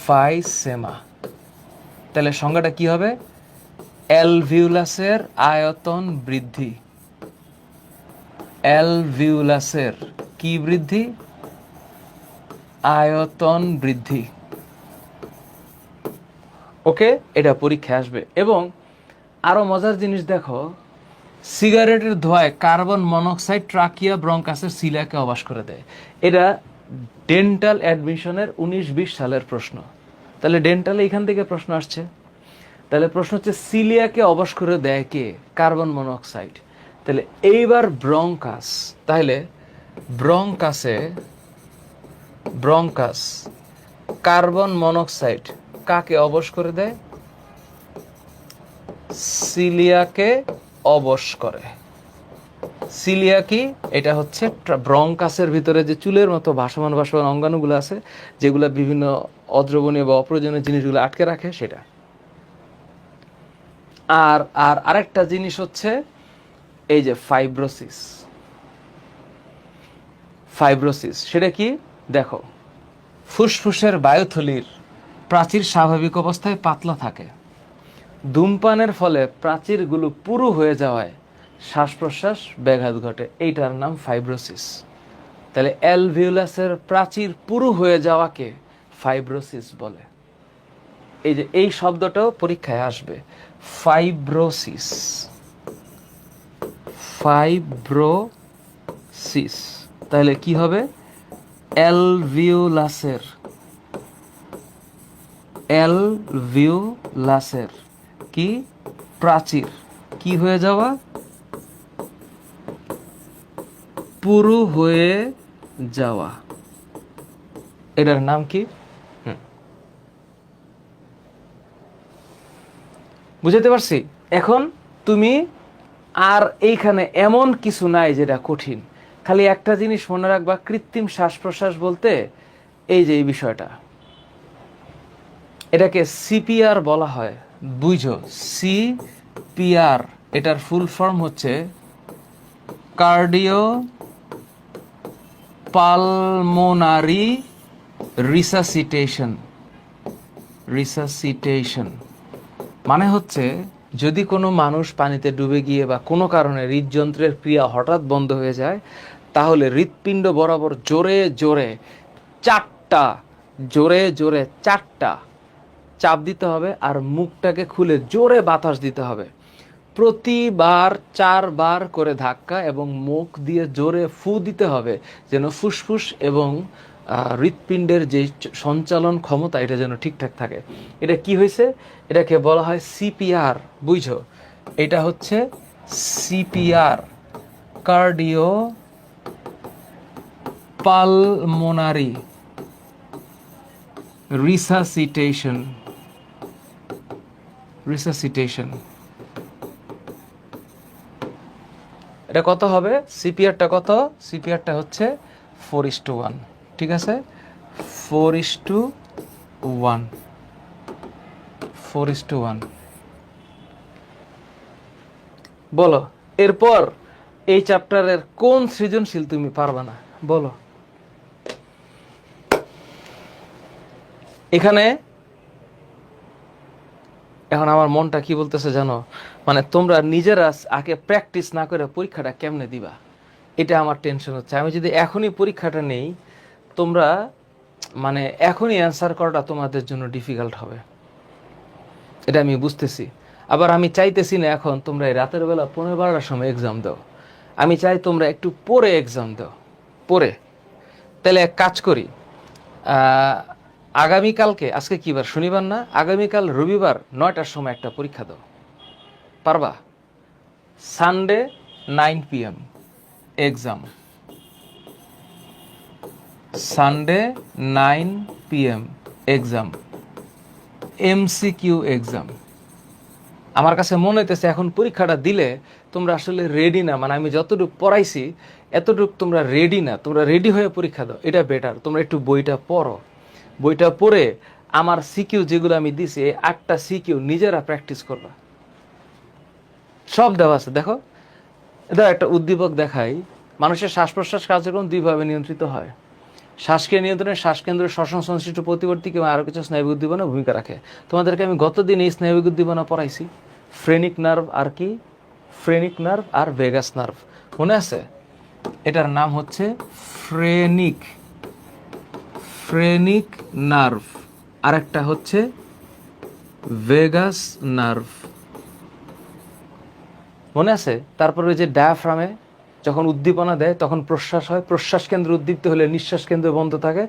এমফাইসেমা। তাহলে সংজ্ঞাটা কি হবে? অ্যালভিউলাসের আয়তন বৃদ্ধি। অ্যালভিউলাসের কি বৃদ্ধি? আয়তন বৃদ্ধি। ওকে, এটা পরীক্ষায় আসবে। এবং আরো মজার জিনিস দেখো, সিগারেটের ধোঁয়ায় কার্বন মনোক্সাইড ট্রাকিয়া ব্রঙ্কাসের সিলিয়াকে অবাস করে দেয়। এটা ডেন্টাল অ্যাডমিশনের 19-20 সালের প্রশ্ন। তাহলে ডেন্টালে এখান থেকে প্রশ্ন আসছে। তাহলে প্রশ্ন হচ্ছে সিলিয়াকে অবশ করে দেয় কে? Carbon monoxide. তাহলে এইবার ব্রঙ্কাস, তাহলে ব্রঙ্কাস কার্বন মনোক্সাইড কাকে অবশ করে দেয়? সিলিয়াকে অবশ করে। সিলিয়া কি? এটা হচ্ছে ব্রঙ্কাসের ভিতরে যে চুলের মতো ভাসমান অঙ্গাণুগুলো আছে, যেগুলো বিভিন্ন অদ্রবণীয় বা অপ্রয়োজনীয় জিনিসগুলো আটকে রাখে, সেটা। আর আরেকটা জিনিস হচ্ছে এই যে ফাইব্রোসিস। সেটা কি? দেখো, ফুসফুসের বায়ুথলির প্রাচীর স্বাভাবিক অবস্থায় পাতলা থাকে। ধূমপানের ফলে প্রাচীরগুলো পুরু হয়ে যাওয়ায় শ্বাস প্রশ্বাস ব্যাঘাত ঘটে। এইটার নাম ফাইব্রোসিস। তাহলে অ্যালভিউলাসের প্রাচীর পুরু হয়ে যাওয়াকে ফাইব্রোসিস বলে। এই যে এই শব্দটাও পরীক্ষায় আসবে, ফাইব্রোসিস। তাহলে কি হবে? অ্যালভিউলাসের কি? প্রাচীর কি হয়ে যাওয়া? পুরু হয়ে যাওয়া। এটার নাম কি? বুঝাতে পারছি? এখন তুমি আর এইখানে এমন কিছু নাই যেটা কঠিন। খালি একটা জিনিস মনে রাখবা, কৃত্রিম শ্বাস প্রশ্বাস বলতে এই যে এই বিষয়টা, এটাকে সিপিআর বলা হয়। বুঝো, সিপিআর এটার ফুল ফর্ম হচ্ছে কার্ডিও পালমোনারি রিসাসিটেশন। মানে হচ্ছে যদি কোনো মানুষ পানিতে ডুবে গিয়ে বা কোনো কারণে হৃদযন্ত্রের ক্রিয়া হঠাৎ বন্ধ হয়ে যায়, তাহলে হৃৎপিণ্ড বরাবর জোরে জোরে চারটা চাপ দিতে হবে, আর মুখটাকে খুলে জোরে বাতাস দিতে হবে। প্রতিবার 4 বার করে ধাক্কা এবং মুখ দিয়ে জোরে ফু দিতে হবে, যেন ফুসফুস এবং হৃৎপিণ্ডের যে সঞ্চালন ক্ষমতা এটা যেন ঠিকঠাক থাকে। এটা কি হয়েছে? এটাকে বলা হয় সিপিআর। বুঝো, এটা হচ্ছে সিপিআর, কার্ডিও পালমোনারি রিসাসিটেশন। এটা কত হবে? সিপিআরটা কত? সিপিআরটা হচ্ছে 4:1। ঠিক আছে, 4:1। বলো, এরপর এই চ্যাপ্টারের কোন সৃজনশীল তুমি পারবা না? বলো। এখানে এখন আমার মনটা কি বলতেছে জানো? মানে তোমরা নিজেরা আগে প্র্যাকটিস না করে পরীক্ষাটা কেমনে দিবা, এটা আমার টেনশন হচ্ছে। আমি যদি এখনই পরীক্ষাটা নেই, তোমরা মানে এখনই অ্যান্সার করাটা তোমাদের জন্য ডিফিকাল্ট হবে, এটা আমি বুঝতেছি। আবার আমি চাইতেছি না এখন তোমরা এই রাতের বেলা 11-12টার সময় এক্সাম দাও। আমি চাই তোমরা একটু পরে এক্সাম দাও, পরে। তাহলে এক কাজ করি, আগামীকালকে, আজকে কি বার? শনিবার না? আগামীকাল রবিবার 9টার সময় একটা পরীক্ষা দাও, পারবা? Sunday 9 PM exam, Sunday 9 PM exam, MCQ exam. আমার কাছে মনে হইতেছে এখন পরীক্ষাটা দিলে তোমরা আসলে রেডি না। মানে আমি যতটুকু পড়াইছি এতটুকু তোমরা রেডি না। তোমরা রেডি হয়ে পরীক্ষা দাও, এটা বেটার। তোমরা একটু বইটা পড়ো, বইটা পড়ে আমার সিকিউ যেগুলো আমি দিছি এই 8টা সিকিউ নিজেরা প্র্যাকটিস করবা। সব দেওয়া আছে। দেখো, এটা একটা উদ্দীপক দেখাই। মানুষের শ্বাস প্রশ্বাস কার্যক্রম দুইভাবে নিয়ন্ত্রিত হয়। শ্বাসকে নিয়ন্ত্রণে শ্বাসকেন্দ্র শ্বসন সংশ্লিষ্ট প্রতিবর্তী কিংবা আরও কিছু স্নায়বিক উদ্দীপনা ভূমিকা রাখে। তোমাদেরকে আমি গতদিন এই স্নায়বিক উদ্দীপনা পড়াইছি, ফ্রেনিক নার্ভ আর কি, ফ্রেনিক নার্ভ আর ভেগাস নার্ভ, মনে আছে? এটার নাম হচ্ছে ফ্রেনিক ফ্রেনিক নার্ভ, আরেকটা হচ্ছে ভেগাস নার্ভ, মনে আছে? তারপরে ওই যে ডায়াফ্রামে যখন উদ্দীপনা দেয় তখন প্রশ্বাস হয়, প্রশ্বাস কেন্দ্র উদ্দীপ্ত হলে নিঃশ্বাস কেন্দ্র বন্ধ থাকে,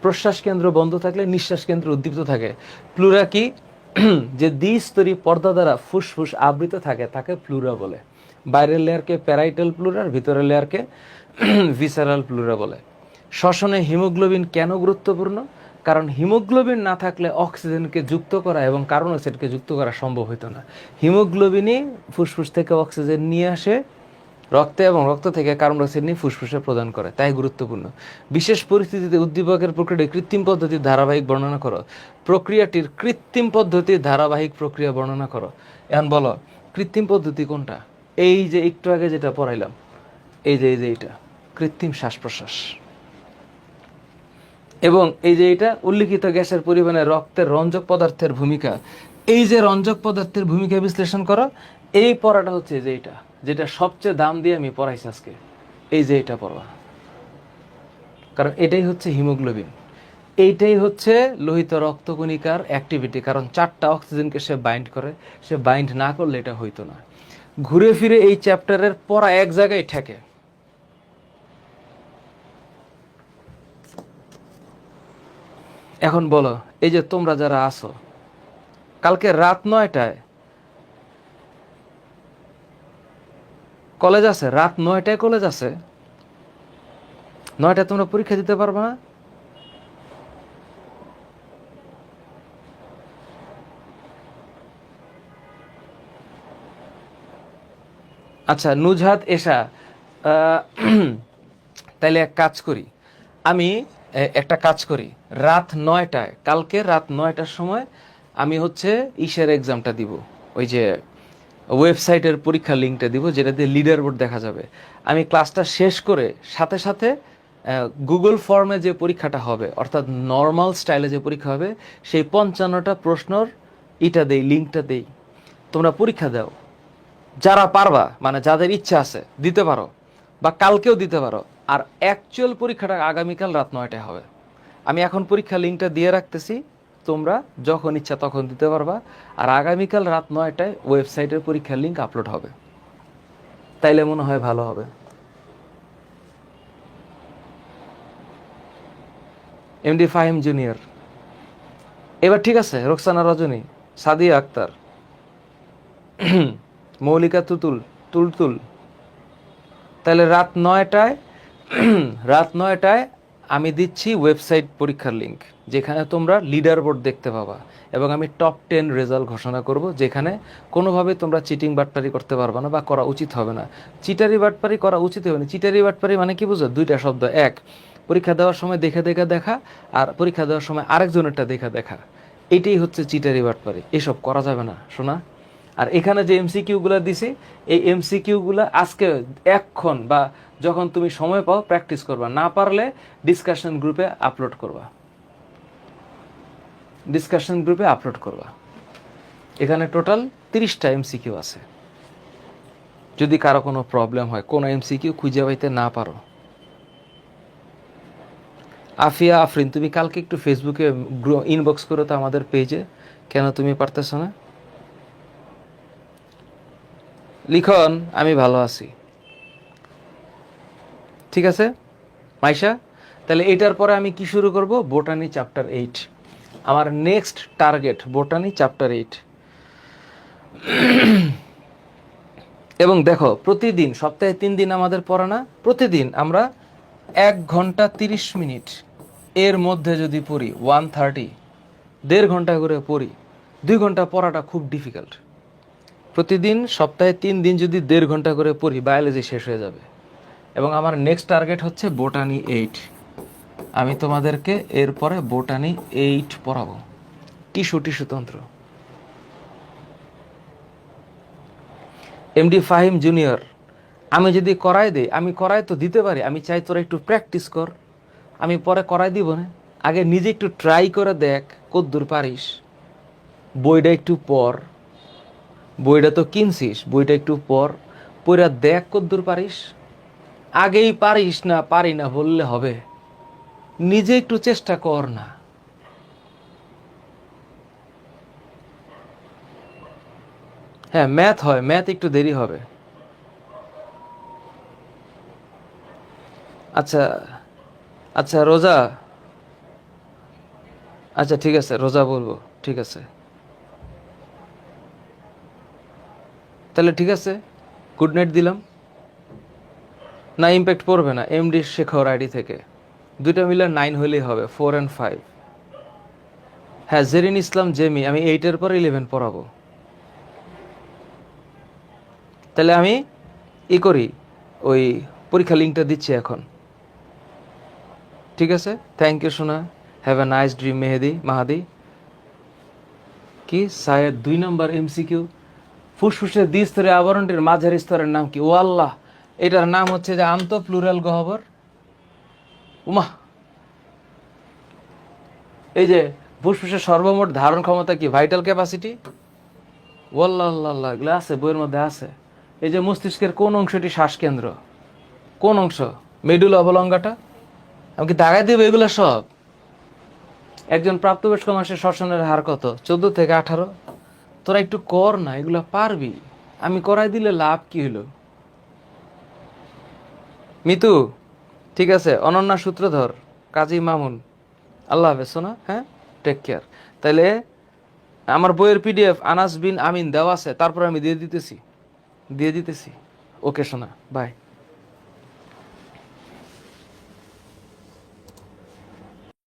প্রশ্বাস কেন্দ্র বন্ধ থাকলে নিঃশ্বাস কেন্দ্র উদ্দীপ্ত থাকে। প্লুরা কি? যে দ্বিস্তরী পর্দা দ্বারা ফুসফুস আবৃত থাকে তাকে প্লুরা বলে। বাইরের লেয়ারকে প্যারাইটাল প্লুরা, আর ভিতরের লেয়ারকে ভিসারাল প্লুরা বলে। শ্বসনে হিমোগ্লোবিন কেন গুরুত্বপূর্ণ? কারণ হিমোগ্লোবিন না থাকলে অক্সিজেনকে যুক্ত করা এবং কার্বন ডাইঅক্সাইডকে যুক্ত করা সম্ভব হতো না। হিমোগ্লোবিনই ফুসফুস থেকে অক্সিজেন নিয়ে আসে রক্তে এবং রক্ত থেকে কার্বন ডাইঅক্সাইড নিয়ে ফুসফুসে প্রদান করে, তাই গুরুত্বপূর্ণ। বিশেষ পরিস্থিতিতে উদ্দীপকের প্রক্রিয়াটির কৃত্রিম পদ্ধতির ধারাবাহিক বর্ণনা করো। প্রক্রিয়াটির কৃত্রিম পদ্ধতির ধারাবাহিক প্রক্রিয়া বর্ণনা করো। এখন বলো কৃত্রিম পদ্ধতি কোনটা? এই যে একটু আগে যেটা পড়াইলাম, এই যে এইটা কৃত্রিম শ্বাস প্রশ্বাস, এবং এই যে এটা উল্লিখিত গ্যাসের পরিমাণে রক্তের রঞ্জক পদার্থের ভূমিকা। এই যে রঞ্জক পদার্থের ভূমিকা বিশ্লেষণ করো, এই পড়াটা হচ্ছে যে এটা, যেটা সবচেয়ে দাম দিয়ে আমি পড়াইছি আজকে, এই যে এটা পড়বা, কারণ এটাই হচ্ছে হিমোগ্লোবিন, এইটাই হচ্ছে লোহিত রক্তকণিকার অ্যাক্টিভিটি। কারণ 4টা অক্সিজেনকে সে বাইন্ড করে, সে বাইন্ড না করলে এটা হইতো না। ঘুরে ফিরে এই চ্যাপ্টারের পড়া এক জায়গায় ঠেকে। এখন বলো, এই যে তোমরা যারা আসো, কালকে রাত 9টায় কলেজ আছে, রাত 9টায় কলেজ আছে, 9টায় তোমরা পরীক্ষা দিতে পারবে না? আচ্ছা নুজহাত এশা, তাইলে এক কাজ করি, আমি একটা কাজ করি, রাত 9টায়, কালকে রাত 9টার সময় আমি হচ্ছে ইসের এক্সামটা দিব, ওই যে ওয়েবসাইটের পরীক্ষার লিঙ্কটা দিব, যেটা দিয়ে লিডার বোর্ড দেখা যাবে। আমি ক্লাসটা শেষ করে সাথে সাথে গুগল ফর্মে যে পরীক্ষাটা হবে, অর্থাৎ নর্মাল স্টাইলে যে পরীক্ষা হবে, সেই 55টা প্রশ্নর ইটা দেই, লিঙ্কটা দেই, তোমরা পরীক্ষা দাও। যারা পারবা, মানে যাদের ইচ্ছা আছে দিতে পারো, বা কালকেও দিতে পারো। আর অ্যাকচুয়াল পরীক্ষাটা আগামীকাল রাত 9টায় হবে। আমি এখন পরীক্ষা লিঙ্কটা দিয়ে রাখতেছি, তোমরা যখন ইচ্ছা তখন দিতে পারবা। আর আগামীকাল রাত 9টায় ওয়েবসাইটের পরীক্ষার লিঙ্ক আপলোড হবে, তাইলে মনে হয় ভালো হবে। এমডি ফাহিম জুনিয়র, এবার ঠিক আছে? রোকসানা রজনী, সাদিয়া আক্তার, মৌলিকা তুতুল, তুলতুল, তাহলে রাত 9টায় রাত 9টায় আমি দিচ্ছি ওয়েবসাইট পরীক্ষার লিঙ্ক, যেখানে তোমরা লিডার বোর্ড দেখতে পাবা, এবং আমি টপ 10 রেজাল্ট ঘোষণা করব, যেখানে কোনোভাবে তোমরা চিটিং বাটপারি করতে পারবে না বা করা উচিত হবে না। চিটারি বাটপারি করা উচিত হবে না। চিটারি বাটপারি মানে কি বুঝো? দুইটা শব্দ, এক পরীক্ষা দেওয়ার সময় দেখে দেখে দেখা, আর পরীক্ষা দেওয়ার সময় আরেকজনেরটা দেখে দেখা, এটাই হচ্ছে চিটারি বাটপারি। এসব করা যাবে না, শোনা। আর এখানে যে এমসিকিউগুলো দিছি, এই এমসিকিউগুলো আজকে এক্ষণ বা যখন তুমি সময় পাও প্র্যাকটিস করবা, না পারলে ডিসকাশন গ্রুপে আপলোড করবা, ডিসকাশন গ্রুপে আপলোড করবা। এখানে টোটাল 30টা এমসিকিউ আছে। যদি কারো কোনো প্রবলেম হয়, কোনো এমসিকিউ খুঁজে পাইতে না পারো, আফিয়া আফরিন, তুমি কালকে একটু ফেসবুকে ইনবক্স করো তো আমাদের পেজে, কেন তুমি পারতেছ না? লিখন, আমি ভালো আছি। ঠিক আছে মাইশা, তাহলে এটার পরে আমি কি শুরু করব? বোটানি চ্যাপ্টার 8, আমার নেক্সট টার্গেট বোটানি চ্যাপ্টার 8। এবং দেখো, প্রতিদিন, সপ্তাহে 3 দিন আমাদের পড়া না, প্রতিদিন আমরা 1 ঘন্টা 30 মিনিট এর মধ্যে যদি পড়ি, 130, 1.5 ঘন্টা করে পড়ি, 2 ঘন্টা পড়াটা খুব ডিফিকাল্ট। প্রতিদিন সপ্তাহে 3 দিন যদি 1.5 ঘন্টা করে পড়ি, বায়োলজি শেষ হয়ে যাবে। এবং আমার নেক্সট টার্গেট হচ্ছে বোটানি 8। আমি তোমাদেরকে এরপরে বোটানি 8 পড়াবো, টিস্যুতন্ত্র। এমডি ফাহিম জুনিয়র, আমি যদি করাই দেই, আমি করাই তো দিতে পারি, আমি চাই তোরা একটু প্র্যাকটিস কর, আমি পরে করাই দিব না। আগে নিজে একটু ট্রাই করে দেখ কদ্দূর পারিস, বইটা একটু পড়, বইটা তো কিনছিস, বইটা একটু পড়, পড়া দেখ কদ্দূর পারিস। আগেই পারিস না, পারি না বললে হবে, নিজে একটু চেষ্টা কর না। হ্যাঁ ম্যাথ হয়, ম্যাথ একটু দেরি হবে। আচ্ছা, আচ্ছা রোজা, আচ্ছা ঠিক আছে রোজা বলবো, ঠিক আছে, তাহলে ঠিক আছে, গুড নাইট দিলাম। না ইম্প্যাক্ট পড়বে না, এমডি শেখর আইডি থেকে, দুইটা মিলে 9 হলেই হবে, 4 and 5। হ্যাঁ জেরিন ইসলাম জেমি, আমি 8-এর পর 11 পড়াবো। তাহলে আমি ই করি, ওই পরীক্ষা লিঙ্কটা দিচ্ছি এখন। ঠিক আছে, থ্যাংক ইউ সোনা, হ্যাভ এ নাইস ড্রিম মেহেদি মাহাদি। কি সায়ের 2 নম্বর এমসিকিউ, ফুসফুসের দ্বিস্তরের আবরণটির মাঝের স্তরের নাম কি? ও আল্লাহ, এটার নাম হচ্ছে যে আন্ত প্লুরাল গহ্বর। উমা, এই যে ফুসফুসের সর্বমোট ধারণ ক্ষমতা কি, ভাইটাল ক্যাপাসিটি, ওয়াল্লাহ আল্লাহ আল্লাহ, এগুলো আছে বইয়ের মধ্যে আছে। এই যে মস্তিষ্কের কোন অংশটি শ্বাসকেন্দ্র, কোন অংশ, মেডুল অবলঙ্গাটা, আমি কি দাগাই দেবো এগুলো সব? একজন প্রাপ্তবয়স্ক মানুষের শ্বসনের হার কত? 14 থেকে 18। তোরা একটু কর না, এগুলো পারবি, আমি করাই দিলে লাভ কি হলো? মিতু, ঠিক আছে, অনন্যা সূত্রধর, কাজী মামুন, আল্লাহ হাফেজ সোনা, হ্যাঁ টেক কেয়ার। তাইলে আমার বইয়ের পিডিএফ আনাস বিন আমিন দেওয়া আছে, তারপর আমি দিয়ে দিতেছি। ওকে সোনা, বাই।